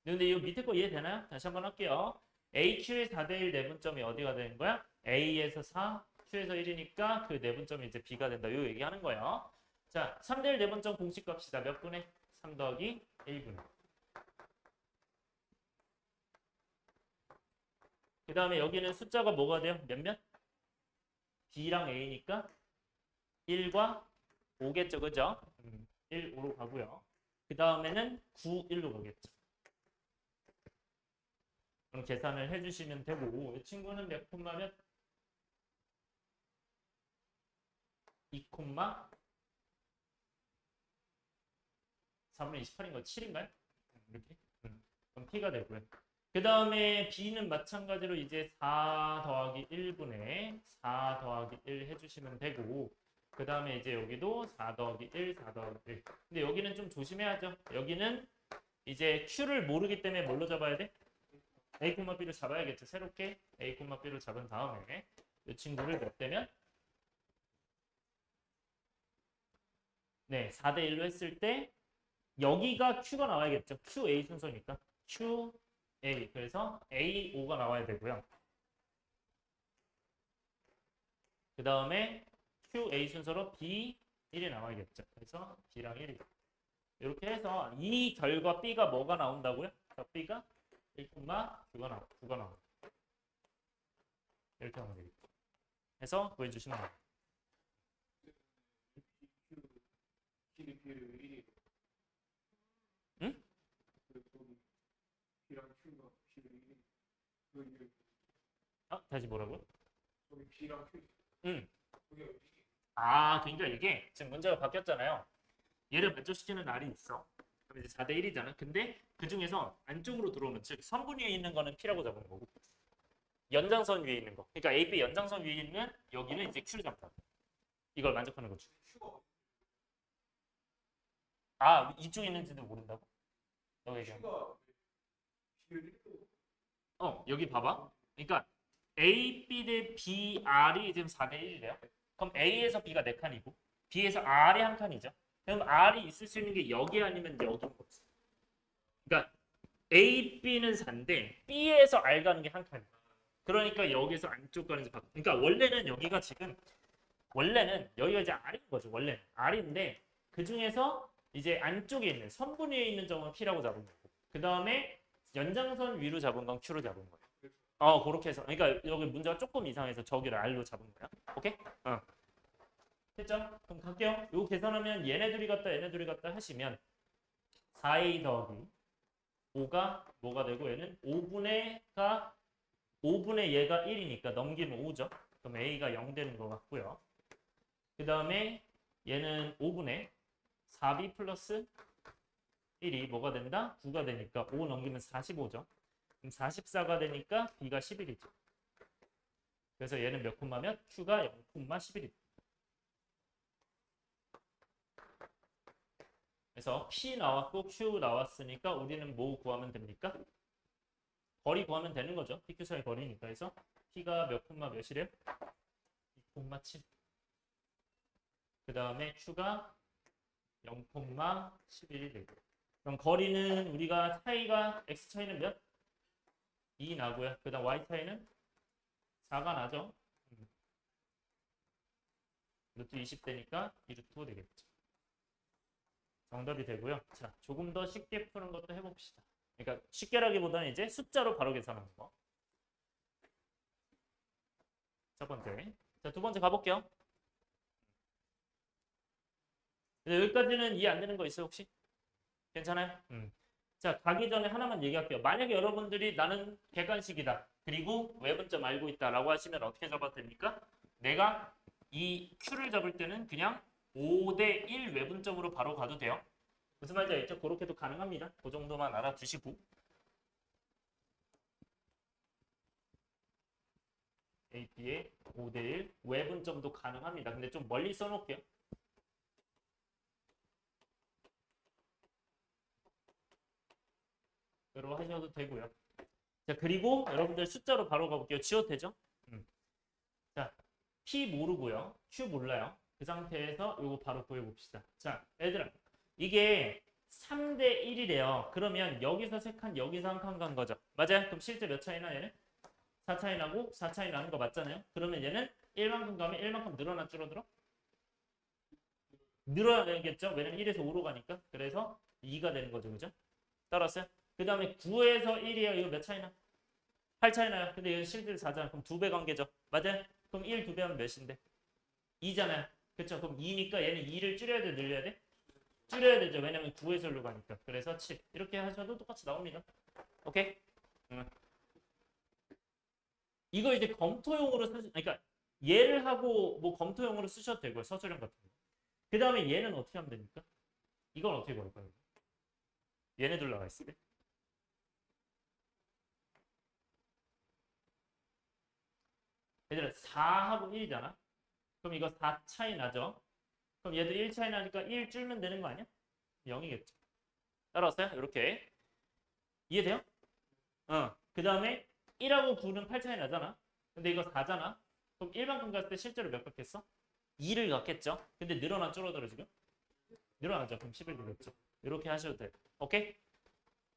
근데 이 밑에 거 이해되나요? 다시 한번 할게요. AQ의 4대 1 내분점이 어디가 되는 거야? A에서 4, Q에서 1이니까 그 내분점이 이제 B가 된다. 요 얘기하는 거예요. 자, 3대 1 내분점 공식 갑시다. 몇 분의? 3 더하기 1분의. 그 다음에 여기는 숫자가 뭐가 돼요? 몇몇? B랑 A니까 1과 5겠죠. 그죠? 1, 5로 가고요. 그 다음에는 9, 1로 가겠죠. 그럼 계산을 해주시면 되고 이 친구는 몇 콤마 몇? 2 콤마 4분의 28인 거 7인가요? 이렇게? 그럼 P가 되고요. 그 다음에 B는 마찬가지로 이제 4 더하기 1분의 4 더하기 1 해주시면 되고 그 다음에 이제 여기도 4 더하기 1, 4 더하기 1. 근데 여기는 좀 조심해야죠. 여기는 이제 Q를 모르기 때문에 뭘로 잡아야 돼? A, B를 잡아야겠죠. 새롭게 A, B를 잡은 다음에 이 친구를 몇 대면? 네, 4대 1로 했을 때 여기가 Q가 나와야겠죠. QA 순서니까 QA. 그래서 A5가 나와야 되고요. 그 다음에 QA 순서로 B1이 나와야겠죠. 그래서 B랑 1이. 이렇게 해서 이 결과 B가 뭐가 나온다고요? B가 1,9가 나옵니다. 이렇게 하면 되겠죠. 해서 구해주시면 됩니다. 응? 다시 뭐라고요? 응. 그러니까 이게 지금 문제가 바뀌었잖아요. 얘를 만족시키는 R이 있어. 그럼 이제 4대 1이잖아. 근데 그 중에서 안쪽으로 들어오는 즉 선분 위에 있는 거는 P라고 잡는 거고 연장선 위에 있는 거. 그러니까 AB 연장선 위에 있는 여기는 이제 Q를 잡다. 이걸 만족하는 거죠. 아, 이쪽에 있는지도 모른다고? 너 얘기한 거. 여기 봐봐. 그러니까 A, B 대 B, R이 지금 4대 1이래요. 그럼 A에서 B가 4칸이고 B에서 R이 한 칸이죠. 그럼 R이 있을 수 있는 게 여기 아니면 여기인 거지. 그러니까 A, B는 4인데 B에서 R 가는 게 한 칸이야. 그러니까 여기서 안쪽 가는 게 바뀌어. 그러니까 원래는 여기가 지금 원래는 여기가 이제 R인 거죠. 원래 R인데 그 중에서 이제 안쪽에 있는 선분 위에 있는 점은 P라고 잡은 거고 그 다음에 연장선 위로 잡은 건 Q로 잡은 거예요. 그렇게 해서 그러니까 여기 문제가 조금 이상해서 저기를 R로 잡은 거야. 오케이? 됐죠? 그럼 갈게요. 이거 계산하면 얘네 둘이 같다 하시면 4A 더하기 5가 뭐가 되고 얘는 5분의 얘가 1이니까 넘기면 5죠. 그럼 A가 0 되는 것 같고요. 그 다음에 얘는 5분의 4B 플러스 1이 뭐가 된다? 9가 되니까 5 넘기면 45죠. 그럼 44가 되니까 B가 11이죠. 그래서 얘는 몇 콤마면 Q가 0,11이죠. 그래서 P 나왔고 Q 나왔으니까 우리는 뭐 구하면 됩니까? 거리 구하면 되는 거죠. PQ 사이 거리니까. 그래서 P가 몇 콤마 몇이래요? 2,7. 그 다음에 Q가 0,11이 되고. 그럼 거리는 우리가 차이가 X 차이는 몇? 2 나고요. 그 다음 Y 차이는 4가 나죠. 루트 20되니까 2루트 5 되겠죠. 정답이 되고요. 자, 조금 더 쉽게 푸는 것도 해봅시다. 그러니까 쉽게라기보다는 이제 숫자로 바로 계산하는 거. 첫 번째. 자, 두 번째 가볼게요. 여기까지는 이해 안 되는 거 있어요, 혹시? 괜찮아요? 자, 가기 전에 하나만 얘기할게요. 만약에 여러분들이 나는 객관식이다. 그리고 외분점 알고 있다라고 하시면 어떻게 잡아도 됩니까? 내가 이 Q를 잡을 때는 그냥 5대 1 외분점으로 바로 가도 돼요. 무슨 말인지 알겠죠? 그렇게도 가능합니다. 그 정도만 알아두시고. AP의 5대 1 외분점도 가능합니다. 근데 좀 멀리 써놓을게요. 여러 하셔도 되고요. 자, 그리고 여러분들 숫자로 바로 가볼게요. 지워도 되죠? 자, P 모르고요. Q 몰라요. 그 상태에서 이거 바로 구해봅시다. 자, 얘들아. 이게 3대 1이래요. 그러면 여기서 3칸, 여기서 1칸 간 거죠. 맞아요? 그럼 실제 몇 차이 나 얘는? 4 차이 나고 4 차이 나는 거 맞잖아요? 그러면 얘는 1만큼 가면 1만큼 늘어나 줄어들어? 늘어나겠죠? 왜냐면 1에서 5로 가니까. 그래서 2가 되는 거죠. 그죠? 따라왔어요? 그 다음에 9에서 1이에요. 이거 몇 차이 나? 8 차이 나요. 근데 얘는 실제 4잖아. 그럼 2배 관계죠. 맞아요? 그럼 1 2배 하면 몇인데? 2잖아요. 그쵸? 그럼 2니까 얘는 2를 줄여야 돼? 늘려야 돼? 줄여야 되죠. 왜냐면 9에서 1로 가니까. 그래서 7. 이렇게 하셔도 똑같이 나옵니다. 오케이? 이거 이제 검토용으로 그러니까 얘를 하고 뭐 검토용으로 쓰셔도 되고요. 서술형 같은 거. 그 다음에 얘는 어떻게 하면 됩니까? 이건 어떻게 걸까요? 얘네들 나와 있을 때. 얘들아 4하고 1이잖아. 그럼 이거 4 차이 나죠? 그럼 얘도 1 차이 나니까 1 줄면 되는 거 아니야? 0이겠죠. 따라왔어요? 이렇게. 이해돼요? 그 다음에 1하고 9는 8 차이 나잖아. 근데 이거 4잖아. 그럼 1만큼 갔을 때 실제로 몇 갖겠어? 2를 갖겠죠. 근데 늘어나 줄어들어 지금? 늘어나죠. 그럼 11 되겠죠. 이렇게 하셔도 돼요. 오케이?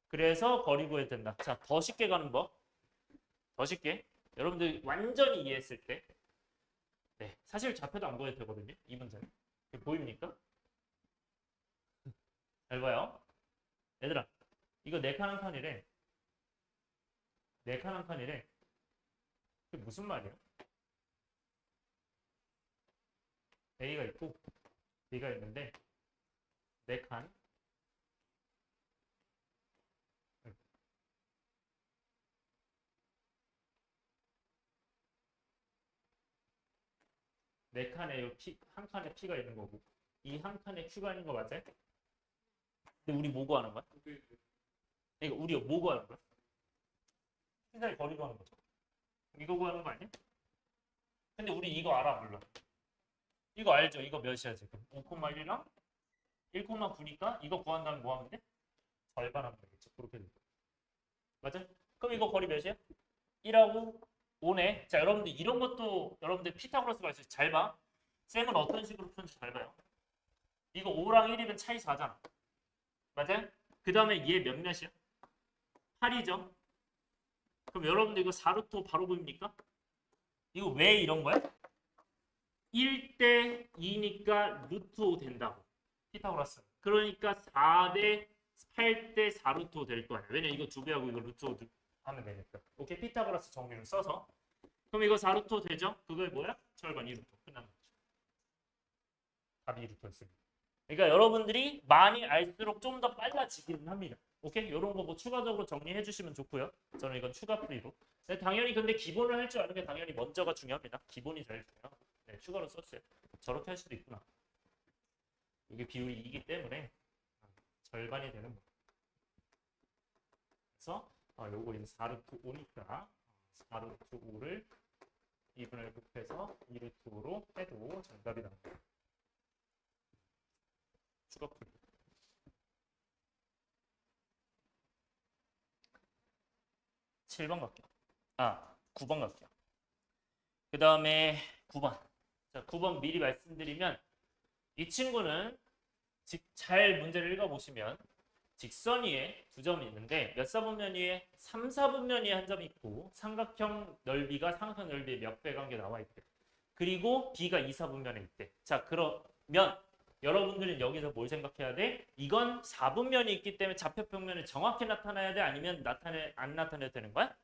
그래서 거리 구해야 된다. 자, 더 쉽게 가는 법. 더 쉽게. 여러분들 완전히 이해했을 때. 네, 사실 좌표도 안 보여도 되거든요. 이 문제는. 보입니까? 잘 봐요. 얘들아, 이거 4칸 한 칸이래. 4칸 한 칸이래. 그게 무슨 말이야? A가 있고 B가 있는데 4칸. 네 칸에 한 칸에 P가 있는 거고 이 한 칸에 Q가 있는 거 맞아요? 근데 우리 뭐 구하는 거야? 그러니까 우리 뭐 구하는 거야? 신사의 거리 구하는 거죠. 이거 구하는 거 아니야? 근데 우리 이거 알아 몰라? 이거 알죠? 이거 몇이야 지금? 5,1이랑 1,9니까 이거 구한 다음에 뭐 하면 돼? 절반하면 되겠죠. 그렇게 돼. 맞아? 그럼 이거 거리 몇이야? 1하고 5네. 자, 여러분들 이런 것도 여러분들 피타고라스가 있어요. 잘 봐. 쌤은 어떤 식으로 푸는지 잘 봐요. 이거 5랑 1이면 차이 4잖아. 맞아요? 그 다음에 얘 몇몇이야? 8이죠. 그럼 여러분들 이거 4루트 바로 보입니까? 이거 왜 이런 거야? 1대 2니까 루트 5 된다고. 피타고라스. 그러니까 4대 8대 4루트 5 될 거 아니야. 왜냐 이거 2배하고 이거 루트 5 하면 되니까. 오케이, 피타고라스 정리를 써서. 그럼 이거 4루트 5 되죠? 그게 뭐야? 절반 2루트. 끝난 거죠. 답이 2루트였습니다. 그러니까 여러분들이 많이 알수록 좀 더 빨라지기는 합니다. 오케이? 이런 거 뭐 추가적으로 정리해 주시면 좋고요. 저는 이건 추가 풀이로. 네, 당연히 근데 기본을 할 줄 아는 게 당연히 먼저가 중요합니다. 기본이 제일 중요하고. 네, 추가로 썼어요. 저렇게 할 수도 있구나. 이게 비율이 2이기 때문에 절반이 되는 거. 그래서 요거 이제 4루트 5니까 4루트 5를 2분의 6해서 2루트 5로 해도 정답이 나옵니다. 추가 풀이. 7번 갈게요. 9번 갈게요. 그 다음에 9번. 자, 9번 미리 말씀드리면 이 친구는 잘 문제를 읽어보시면 직선 위에 두 점이 있는데 몇 사분면 위에 3, 4분면 위에 한 점이 있고 삼각형 넓이가 삼각형 넓이의 몇 배 관계 나와 있대. 그리고 B가 2, 4분면에 있대. 자, 그러면 여러분들은 여기서 뭘 생각해야 돼? 이건 4분면이 있기 때문에 좌표평면을 정확히 나타나야 돼? 아니면 안 나타내도 되는 거야?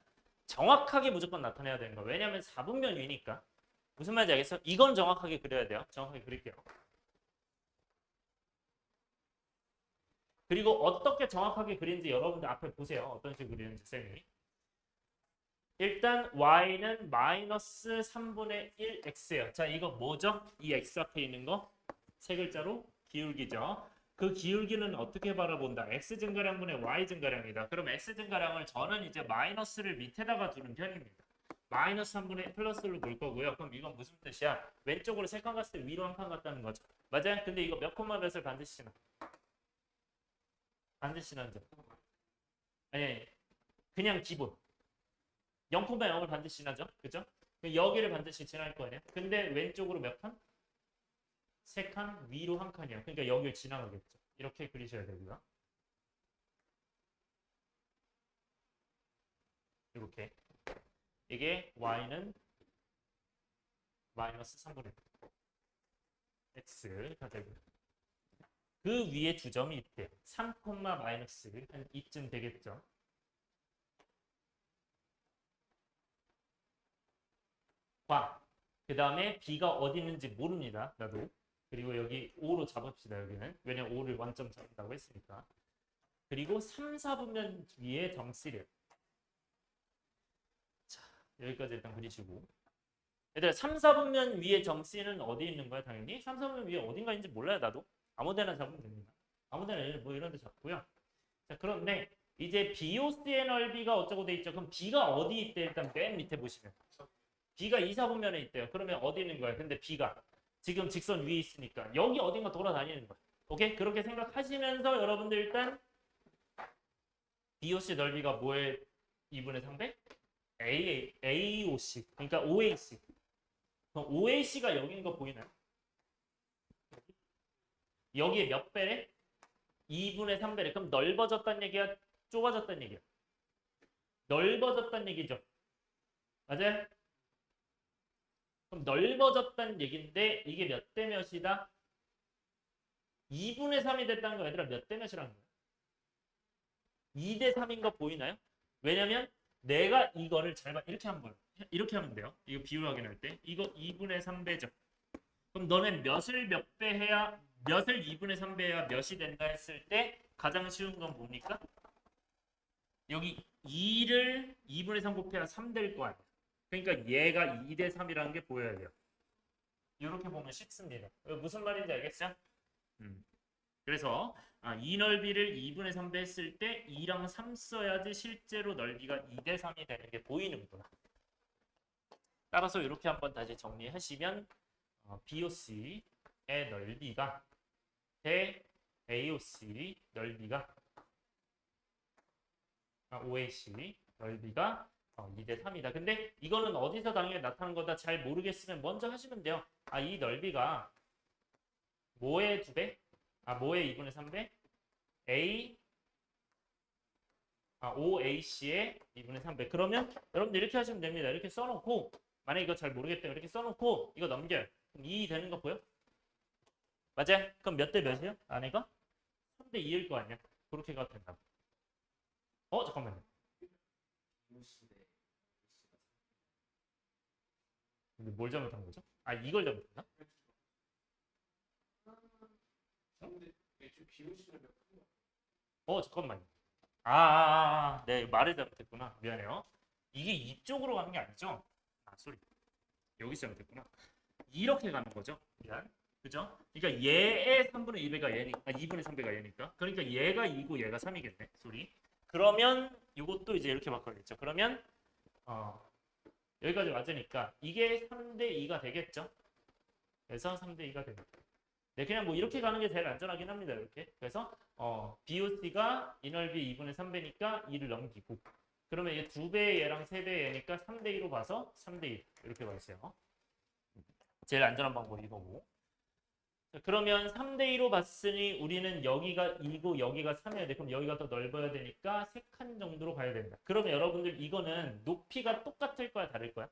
정확하게 무조건 나타내야 되는 거야. 왜냐면 4분면 위니까. 무슨 말인지 알겠어? 이건 정확하게 그려야 돼요. 정확하게 그릴게요. 그리고 어떻게 정확하게 그리는지 여러분들 앞에 보세요. 어떤 식으로 그리는지 쌤이. 일단 y는 마이너스 3분의 1x예요. 자, 이거 뭐죠? 이 x 앞에 있는 거 세 글자로 기울기죠. 그 기울기는 어떻게 바라본다? x 증가량분의 y 증가량이다. 그럼 x 증가량을 저는 이제 마이너스를 밑에다가 두는 편입니다. 마이너스 3분의 플러스로 볼 거고요. 그럼 이건 무슨 뜻이야? 왼쪽으로 3칸 갔을 때 위로 한 칸 갔다는 거죠. 맞아요? 근데 이거 몇 콤마 몇을 반드시 나? 반드시 나죠. 아니, 그냥 기본. 0,0을 반드시 지나죠. 그죠? 여기를 반드시 지날 거 아니야. 근데 왼쪽으로 몇 칸? 3칸, 위로 한 칸이야. 그러니까 여기를 지나가겠죠. 이렇게 그리셔야 되고요. 이렇게. 이게 y는 마이너스 3분의 1 x가 되고요. 그 위에 두 점이 있대요. 3, 마이너스 한 이쯤 되겠죠. 그 다음에 b가 어디 있는지 모릅니다. 나도. 그리고 여기 5로 잡읍시다. 여기는. 왜냐면 5를 원점 잡는다고 했으니까. 그리고 3, 4분면 위에 점 C래요. 자, 여기까지 일단 그리시고. 얘들아, 3, 4분면 위에 점 C는 어디 있는 거야? 당연히. 3, 4분면 위에 어딘가 있는지 몰라요. 나도. 아무 데나 잡으면 됩니다. 아무 데나 뭐 이런 데 잡고요. 자, 그런데 이제 BOC의 넓이가 어쩌고 돼 있죠? 그럼 B가 어디 있대? 일단 맨 밑에 보시면. B가 2, 4분면에 있대요. 그러면 어디 있는 거야? 근데 B가 지금 직선 위에 있으니까 여기 어딘가 돌아다니는 거야. 오케이? 그렇게 생각하시면서 여러분들 일단 BOC 넓이가 뭐에 2분의 3배? AOC. 그러니까 OAC. 그럼 OAC가 여기인 거 보이나요? 여기에 몇 배래? 2분의 3배래. 그럼 넓어졌다는 얘기야? 좁아졌다는 얘기야? 넓어졌다는 얘기죠. 맞아요? 그럼 넓어졌다는 얘기인데 이게 몇 대 몇이다? 2분의 3이 됐다는 거 얘들아 몇 대 몇이라는 거야? 2대 3인 거 보이나요? 왜냐면 내가 이거를 잘 봐. 이렇게 하면 돼요. 이렇게 하면 돼요. 이거 비율 확인할 때. 이거 2분의 3배죠. 그럼 너는 몇을 몇 배 해야 몇을 2분의 3배 해야 몇이 된다 했을 때 가장 쉬운 건 뭡니까? 여기 2를 2분의 3 곱해야 3 될 거 아니야. 그러니까 얘가 2대 3이라는 게 보여야 돼요. 이렇게 보면 쉽습니다. 무슨 말인지 알겠어요? 그래서 이 넓이를 2분의 3배 했을 때 2랑 3 써야지 실제로 넓이가 2대 3이 되는 게 보이는구나. 따라서 이렇게 한번 다시 정리하시면 BOC의 넓이가 대 AOC 넓이가 OAC 넓이가 2대 3이다. 근데 이거는 어디서 당연히 나타나는 거다 잘 모르겠으면 먼저 하시면 돼요. 이 넓이가 뭐의 2배? 뭐의 2분의 3배? OAC의 2분의 3배. 그러면 여러분들 이렇게 하시면 됩니다. 이렇게 써놓고 만약에 이거 잘 모르겠다 이렇게 써놓고 이거 넘겨요. 그럼 2 되는 거 보여? 맞아요? 그럼 몇 대 몇이요? 아내가? 3대 2일 거 아니야? 그렇게 가도 된다고. 잠깐만요. 근데 뭘 잘못한 거죠? 이걸 잘못했나? 잠깐만요. 네, 말을 잘못했구나. 미안해요. 이게 이쪽으로 가는 게 아니죠? 쏘리. 여기 잘못했구나. 이렇게 가는 거죠. 미안. 그죠? 그러니까 얘의 3분의 2배가 얘니까 2분의 3배가 얘니까. 그러니까 얘가 2고 얘가 3이겠네. 쏘리. 그러면 이것도 이제 이렇게 바꿔야겠죠. 그러면 여기까지 맞으니까 이게 3대 2가 되겠죠. 그래서 3대 2가 됩니다. 네, 그냥 뭐 이렇게 가는 게 제일 안전하긴 합니다. 이렇게. 그래서 BOC가 이 넓이 2분의 3배니까 2를 넘기고 그러면 이게 2배 얘랑 3배 얘니까 3대 2로 봐서 3대 2 이렇게 봐주세요. 제일 안전한 방법이 이거고. 자, 그러면 3대 2로 봤으니 우리는 여기가 2고 여기가 3이어야 돼. 그럼 여기가 더 넓어야 되니까 3칸 정도로 가야 된다. 그러면 여러분들 이거는 높이가 똑같을 거야 다를 거야?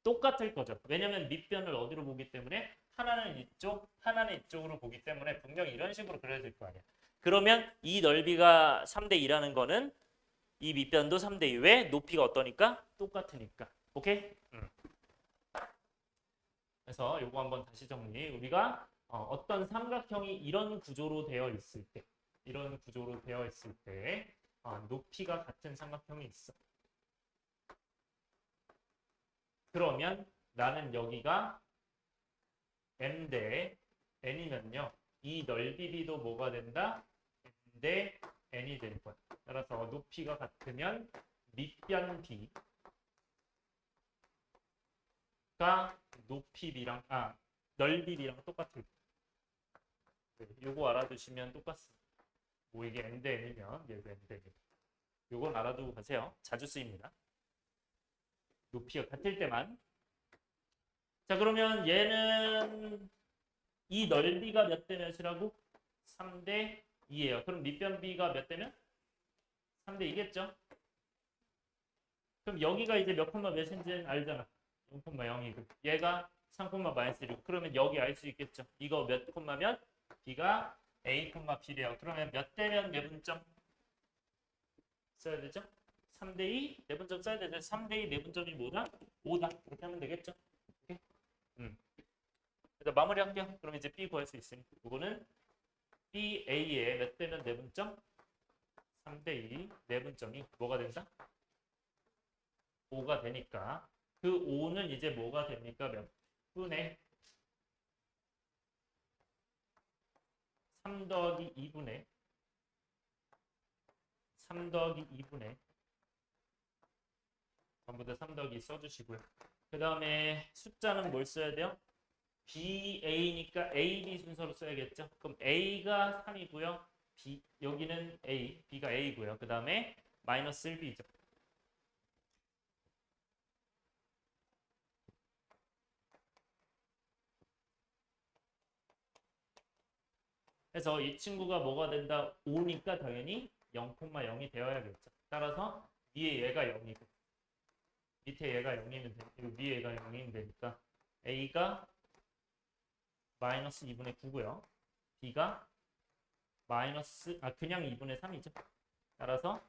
똑같을 거죠. 왜냐면 밑변을 어디로 보기 때문에 하나는 이쪽, 하나는 이쪽으로 보기 때문에 분명히 이런 식으로 그려질 거 아니야. 그러면 이 넓이가 3대 2라는 거는 이 밑변도 3대 2. 왜? 높이가 어떠니까? 똑같으니까. 오케이? 그래서 요거 한번 다시 정리. 우리가 어떤 삼각형이 이런 구조로 되어 있을 때 높이가 같은 삼각형이 있어. 그러면 나는 여기가 m 대 n이면요. 이 넓이 b도 뭐가 된다? m 대 n이 될 거야. 따라서 높이가 같으면 밑변 b가 높이 b랑 넓이 b랑 똑같을 거야. 네, 요거 알아두시면 똑같습니다. 뭐 이게 m 대 n이면 얘도 m 대 n. 요건 알아두고 가세요. 자주 쓰입니다. 높이가 같을 때만. 자, 그러면 얘는 이 넓이가 몇 대 몇이라고? 3대 2예요. 그럼 밑변 b가 몇 대면? 3대 2겠죠? 그럼 여기가 이제 몇 콤마 몇인지는 알잖아. 0,0이고 얘가 3,-1이고 그러면 여기 알 수 있겠죠? 이거 몇 콤마면? b가 a, b래요. 그러면 몇 대면 내분점 써야 되죠? 3대 2 내분점 써야 되죠? 3대 2 내분점이 뭐다? 5다. 이렇게 하면 되겠죠? 오케이? 일단 마무리할게요. 그럼 이제 B 구할 수 있으니 이거는 BA의 몇 대면 내분점? 3대 2 내분점이 뭐가 된다? 5가 되니까 그 5는 이제 뭐가 됩니까? 몇 분의 3 더하기 2분의 3 더하기 2분의 전부 다 3 더하기 써주시고요. 그 다음에 숫자는 뭘 써야 돼요? BA니까 AB 순서로 써야겠죠. 그럼 A가 3이고요. 여기는 A, B가 A고요. 그 다음에 마이너스 1B죠. 그래서 이 친구가 뭐가 된다? 5니까 당연히 0,0이 되어야겠죠. 따라서 위에 얘가 0이고 밑에 얘가 0이면 되고 위에 얘가 0이면 되니까 A가 마이너스 2분의 9고요. B가 마이너스 그냥 2분의 3이죠. 따라서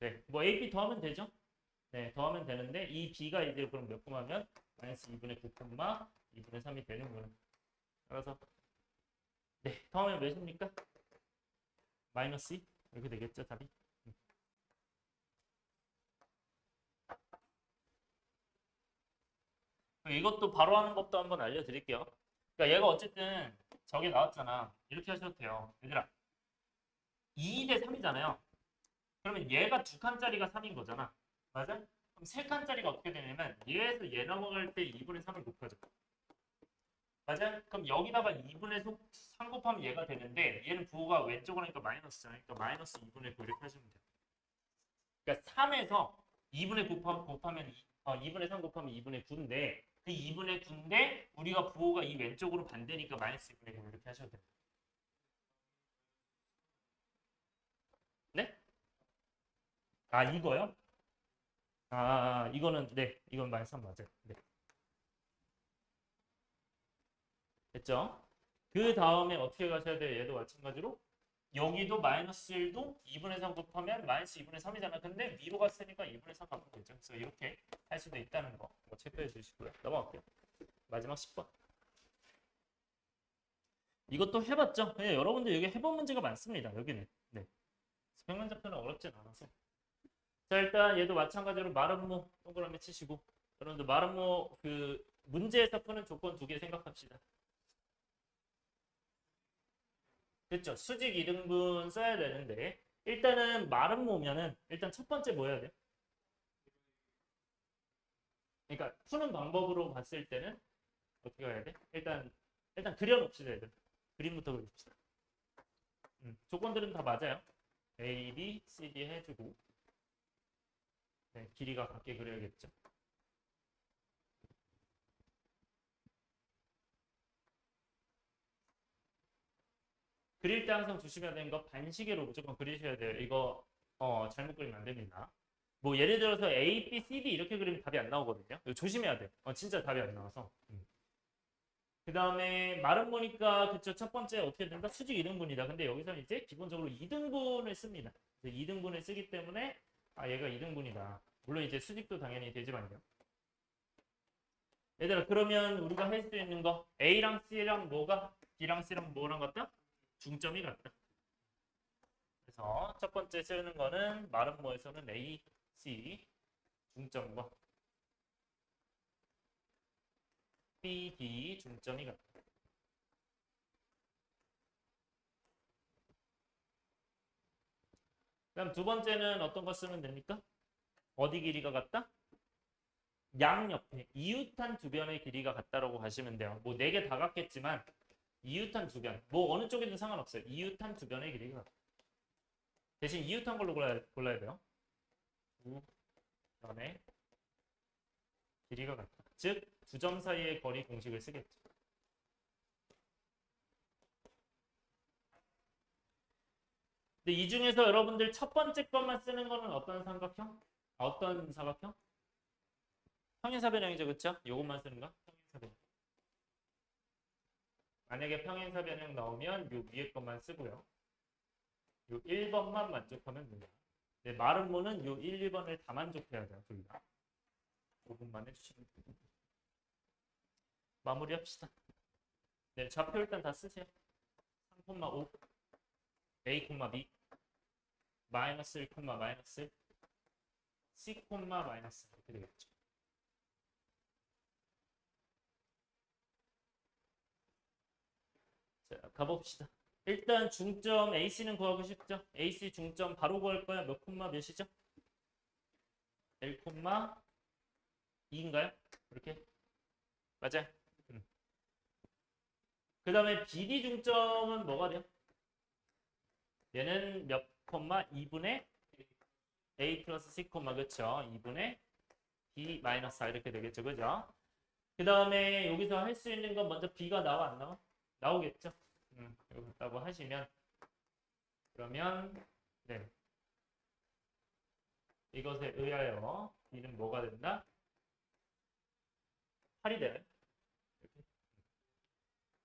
네, 뭐 A, B 더하면 되죠. 네, 더하면 되는데 이 B가 이제 그럼 몇 콤마면 마이너스 2분의 9 콤마 2분의 3이 되는구나. 따라서 네, 더하면 몇입니까? 마이너스 2 이렇게 되겠죠, 답이. 이것도 바로 하는 법도 한번 알려드릴게요. 그러니까 얘가 어쨌든 저게 나왔잖아. 이렇게 하셔도 돼요. 얘들아 2 대 3이잖아요. 그러면 얘가 2칸짜리가 3인 거잖아. 맞아? 그럼 3칸짜리가 어떻게 되냐면 얘에서 얘 넘어갈 때 2분의 3을 곱하죠. 맞아? 그럼 여기다가 2분의 3 곱하면 얘가 되는데 얘는 부호가 왼쪽으로 하니까 마이너스잖아. 그러니까 마이너스 2분의 9 이렇게 하시면 돼요. 그러니까 3에서 2분의 9 곱하면 2분의 3 곱하면 2분의 9인데 그 2분의 9인데 우리가 부호가 이 왼쪽으로 반대니까 마이너스 2분의 9 이렇게 하셔도 돼요. 네? 아 이거요? 아 이거는 네 이건 마이너스 3 맞아요. 네. 됐죠? 그 다음에 어떻게 가셔야 돼요? 얘도 마찬가지로 여기도 마이너스 1도 2분의 3 곱하면 마이너스 2분의 3이잖아. 근데 위로 갔으니까 2분의 3 갚으면 되죠. 그래서 이렇게 할 수도 있다는 거 체크해 주시고요. 넘어갈게요. 마지막 10번. 이것도 해봤죠? 네, 여러분들 여기 해본 문제가 많습니다. 여기는. 네. 평면접근은 어렵진 않아서. 자 일단 얘도 마찬가지로 마름모 동그라미 치시고 여러분들 마름모 그 문제에서 푸는 조건 2개 생각합시다. 그렇죠. 수직 이등분 써야 되는데 일단은 마름모면은 일단 첫 번째 뭐 해야 돼? 그러니까 푸는 방법으로 봤을 때는 어떻게 해야 돼? 일단 그려놓읍시다. 얘들. 그림부터 그립시다. 조건들은 다 맞아요. A, B, C, D 해주고 네, 길이가 같게 그려야겠죠. 그릴 때 항상 조심해야 되는 거 반시계로 무조건 그리셔야 돼요. 이거 잘못 그리면 안 됩니다. 뭐 예를 들어서 A, B, C, D 이렇게 그리면 답이 안 나오거든요. 이거 조심해야 돼. 진짜 답이 안 나와서. 그 다음에 마름 보니까 그쵸 첫 번째 어떻게 된다? 수직 2등분이다. 근데 여기서는 이제 기본적으로 2등분을 씁니다. 2등분을 쓰기 때문에 얘가 2등분이다. 물론 이제 수직도 당연히 되지만요. 얘들아 그러면 우리가 할 수 있는 거 A랑 C랑 뭐가 B랑 C랑 뭐랑 같다? 중점이 같다. 그래서 첫 번째 쓰는 거는 마름모에서는 A, C 중점과 B, D 중점이 같다. 그럼 두 번째는 어떤 거 쓰면 됩니까? 어디 길이가 같다? 양옆에 이웃한 두 변의 길이가 같다라고 하시면 돼요. 뭐 네 개 다 같겠지만 이웃한 두 변, 뭐 어느 쪽이든 상관없어요. 이웃한 두 변의 길이가 같다. 대신 이웃한 걸로 골라야 돼요. 두 변의 길이가 같다. 즉, 두 점 사이의 거리 공식을 쓰겠죠. 근데 이 중에서 여러분들 첫 번째 것만 쓰는 거는 어떤 삼각형? 어떤 사각형? 평행사변형이죠, 그쵸? 요것만 쓰는 거? 평행사변형. 만약에 평행사변형 나오면 요 위에 것만 쓰고요. 요 1번만 만족하면 됩니다. 네, 마름모는 요 1, 2번을 다 만족해야 돼요, 둘 다. 5분만 해주시면 됩니다. 마무리합시다. 네, 좌표 일단 다 쓰세요. 3,5 A, B 마이너스 1, 마이너스 C, 마이너스 이렇게 되겠죠. 자, 가봅시다. 일단 중점 AC는 구하고 싶죠? AC 중점 바로 구할 거야. 몇 콤마 몇이죠? 1, 2인가요? 이렇게? 맞아요. 그 다음에 BD 중점은 뭐가 돼요? 얘는 몇 콤마 2분의 A 플러스 C 콤마 그쵸? 2분의 B 마이너스 4 이렇게 되겠죠. 그죠? 그 다음에 여기서 할 수 있는 건 먼저 B가 나와 안 나와? 나오겠죠? 여기 있다고 하시면 그러면 네 이것에 의하여 B는 뭐가 된다? 8이 돼요.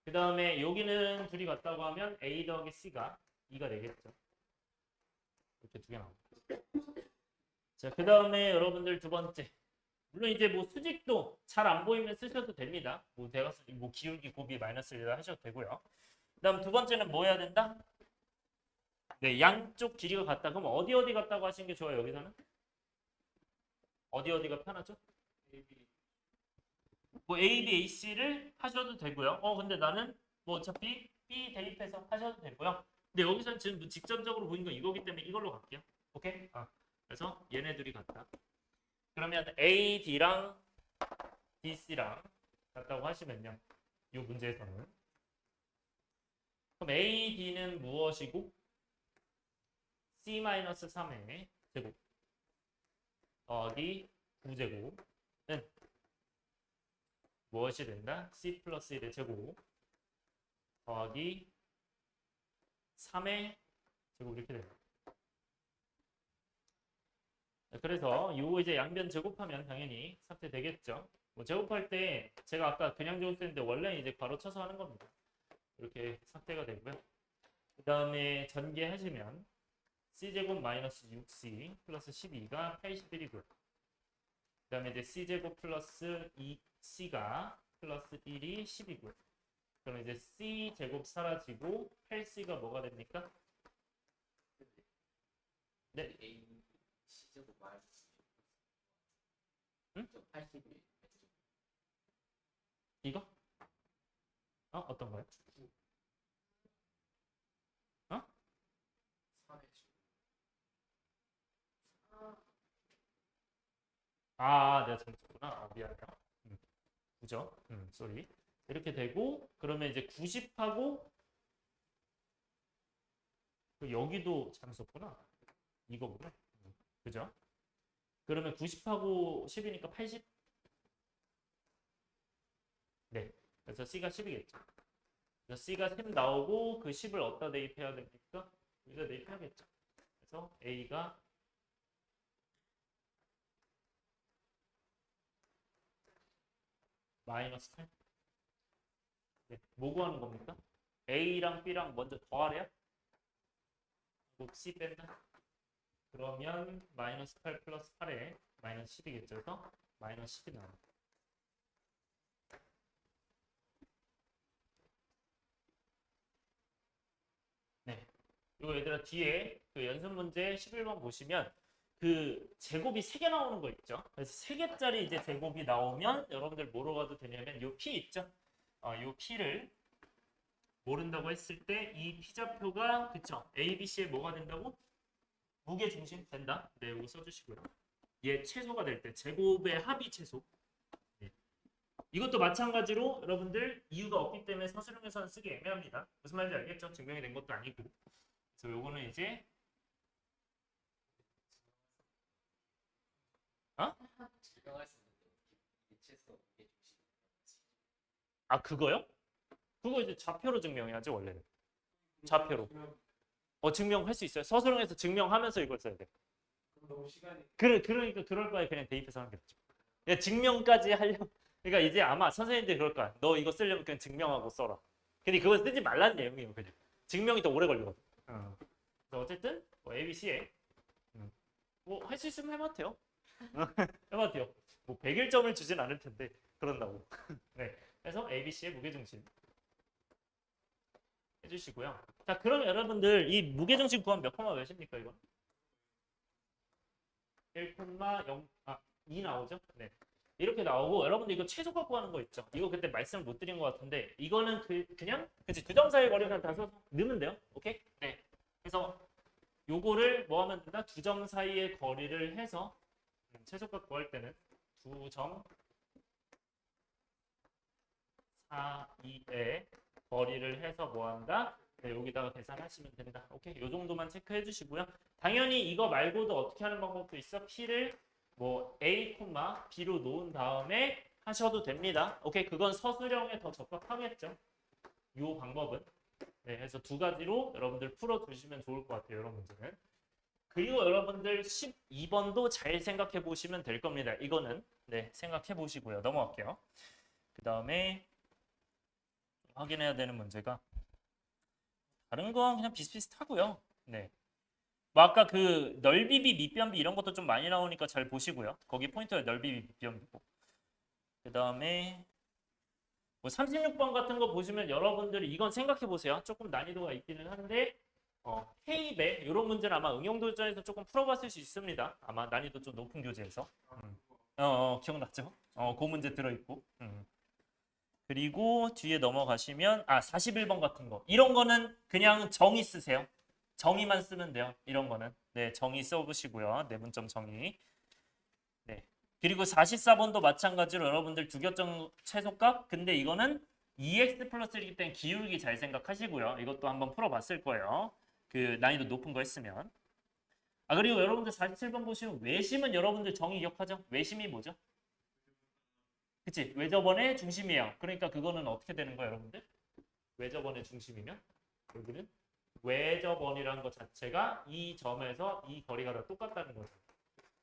그 다음에 여기는 둘이 같다고 하면 A 더하기 C가 2가 되겠죠. 이렇게 두 개 나옵니다. 자, 그 다음에 여러분들 두 번째. 물론 이제 뭐 수직도 잘 안 보이면 쓰셔도 됩니다. 뭐 대각수직, 뭐 기울기, 곱이, 마이너스 1을 하셔도 되고요. 그 다음 두 번째는 뭐 해야 된다? 네, 양쪽 길이가 같다. 그럼 어디 같다고 하시는 게 좋아요, 여기서는? 어디가 편하죠? 뭐 A, B, A, C를 하셔도 되고요. 근데 나는 뭐 어차피 B 대입해서 하셔도 되고요. 근데 여기서는 지금 직접적으로 보이는 건 이거기 때문에 이걸로 갈게요. 오케이? 그래서 얘네들이 같다. 그러면 A, D랑 B, C랑 같다고 하시면요. 이 문제에서는. 그럼 A, D는 무엇이고 C-3의 제곱 더하기 9제곱은 무엇이 된다? C 플러스 1의 제곱 더하기 3의 제곱 이렇게 됩니다. 그래서 요거 이제 양변 제곱하면 당연히 삭제되겠죠. 뭐 제곱할 때 제가 아까 그냥 제곱했는데 원래 이제 괄호 쳐서 하는 겁니다. 이렇게 삭제가 되고요. 그 다음에 전개하시면 c제곱 마이너스 6c 플러스 12가 81이고요. 그 다음에 이제 c제곱 플러스 2c가 플러스 1이 10이고요. 그럼 이제 c제곱 사라지고 8c가 뭐가 됩니까? 네. A C제곱 마이너스 응? 81 이거? 어떤 거요? 어? 3의 제곱 내가 잘못했구나. 미안해요. 그죠? 쏘리. 이렇게 되고 그러면 이제 90하고 여기도 잘못 썼구나. 이거구나. 그죠? 그러면 90하고 10이니까 80? 네. 그래서 C가 10이겠죠. 그래서 C가 10 나오고 그 10을 어디다 대입해야 됩니까? 여기다 대입해야겠죠. 그래서 A가 마이너스 8. 네. 뭐 구하는 겁니까? A랑 B랑 먼저 더하래요? 그리고 C 뺀다. 그러면 마이너스 8 플러스 8에 마이너스 10이겠죠. 그래서 마이너스 10이 나옵니다. 네. 이거 얘들아 뒤에 그 연습 문제 11번 보시면 그 제곱이 3개 나오는 거 있죠. 그래서 3개짜리 이제 제곱이 나오면 여러분들 뭐로 가도 되냐면 요 P 있죠. 요 P를 모른다고 했을 때 이 P좌표가 그쵸. A, B, C에 뭐가 된다고? 무게 중심 된다. 네, 이거 써주시고요. 얘 최소가 될 때 제곱의 합이 최소. 네. 이것도 마찬가지로 여러분들 이유가 없기 때문에 서술형에서는 쓰기 애매합니다. 무슨 말인지 알겠죠? 증명이 된 것도 아니고. 그래서 요거는 이제 증명할 수 있는데 이게 최소 이게 중심 그거요? 그거 이제 좌표로 증명해야지 원래는. 좌표로. 증명할 수 있어요. 서술형에서 증명하면서 이걸 써야 돼. 그럼 너무 시간이 그러니까 그럴 바에 그냥 대입해서 하는 게 낫죠. 그러니까 증명까지 하려면 그러니까 이제 아마 선생님들이 그럴 거야. 너 이거 쓰려면 그냥 증명하고 써라. 근데 그거 쓰지 말라는 내용이에요. 그냥. 증명이 더 오래 걸리거든. 그래서 어쨌든 뭐 ABC에 뭐 할 수 있으면 해봐도 돼요. 해봐도 돼요. 뭐 101점을 주진 않을 텐데 그런다고. 네. 그래서 ABC의 무게중심 해주시고요. 자, 그럼 여러분들 이 무게중심 구하면 몇 콤마 몇입니까 이거? 1,0 2 나오죠? 네. 이렇게 나오고 여러분들 이거 최소값 구하는 거 있죠? 이거 그때 말씀을 못 드린 것 같은데 이거는 그냥 그치 두 점 사이 거리를 다 써서 넣으면 돼요. 오케이? 네. 그래서 요거를 뭐 하면 된다? 두 점 사이의 거리를 해서 최소값 구할 때는 두 점 사이의 거리를 해서 뭐 한다? 네, 여기다가 계산하시면 된다. 오케이, 요 정도만 체크해 주시고요. 당연히 이거 말고도 어떻게 하는 방법도 있어. P를 뭐 A, B로 놓은 다음에 하셔도 됩니다. 오케이, 그건 서술형에 더 적합하겠죠. 요 방법은. 네, 그래서 두 가지로 여러분들 풀어 두시면 좋을 것 같아요. 이런 문제는. 그리고 여러분들 12번도 잘 생각해 보시면 될 겁니다. 이거는 네, 생각해 보시고요. 넘어갈게요. 그 다음에 확인해야 되는 문제가 다른 건 그냥 비슷비슷하고요. 네. 뭐 아까 그 넓이비, 밑변비 이런 것도 좀 많이 나오니까 잘 보시고요. 거기 포인트가 넓이비, 밑변비고. 그 다음에 뭐 36번 같은 거 보시면 여러분들이 이건 생각해 보세요. 조금 난이도가 있기는 한데 K배 이런 문제는 아마 응용도전에서 조금 풀어봤을 수 있습니다. 아마 난이도 좀 높은 교재에서. 기억났죠? 그 문제 들어있고. 그리고 뒤에 넘어가시면 41번 같은 거. 이런 거는 그냥 정의 쓰세요. 정의만 쓰면 돼요. 이런 거는. 네, 정의 써보시고요. 내분점 정의. 네. 그리고 44번도 마찬가지로 여러분들 두교점 최소값. 근데 이거는 2x 플러스 1이기 때문에 기울기 잘 생각하시고요. 이것도 한번 풀어봤을 거예요. 그 난이도 높은 거 했으면. 아 그리고 여러분들 47번 보시면 외심은 여러분들 정의 기억하죠? 외심이 뭐죠? 그치? 외접원의 중심이에요. 그러니까 그거는 어떻게 되는 거예요, 여러분들? 외접원의 중심이면 여기는 외접원이라는 것 자체가 이 점에서 이 거리가 다 똑같다는 거죠.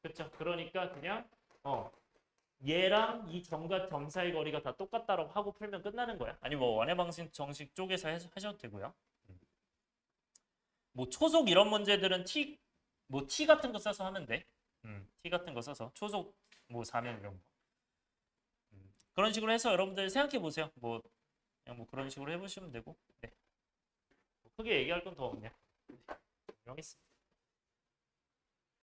그렇죠? 그러니까 그냥 얘랑 이 점과 점 사이 거리가 다 똑같다라고 하고 풀면 끝나는 거야. 아니 뭐 원의 방식 정식 쪽에서 하셔도 되고요. 뭐 초속 이런 문제들은 T 같은 거 써서 하면 돼. T 같은 거 써서 초속 뭐 4면 이런 거. 그런 식으로 해서 여러분들 생각해 보세요. 뭐 그냥 뭐 그런 식으로 해보시면 되고. 네. 뭐 크게 얘기할 건 더 없냐. 정리하겠습니다.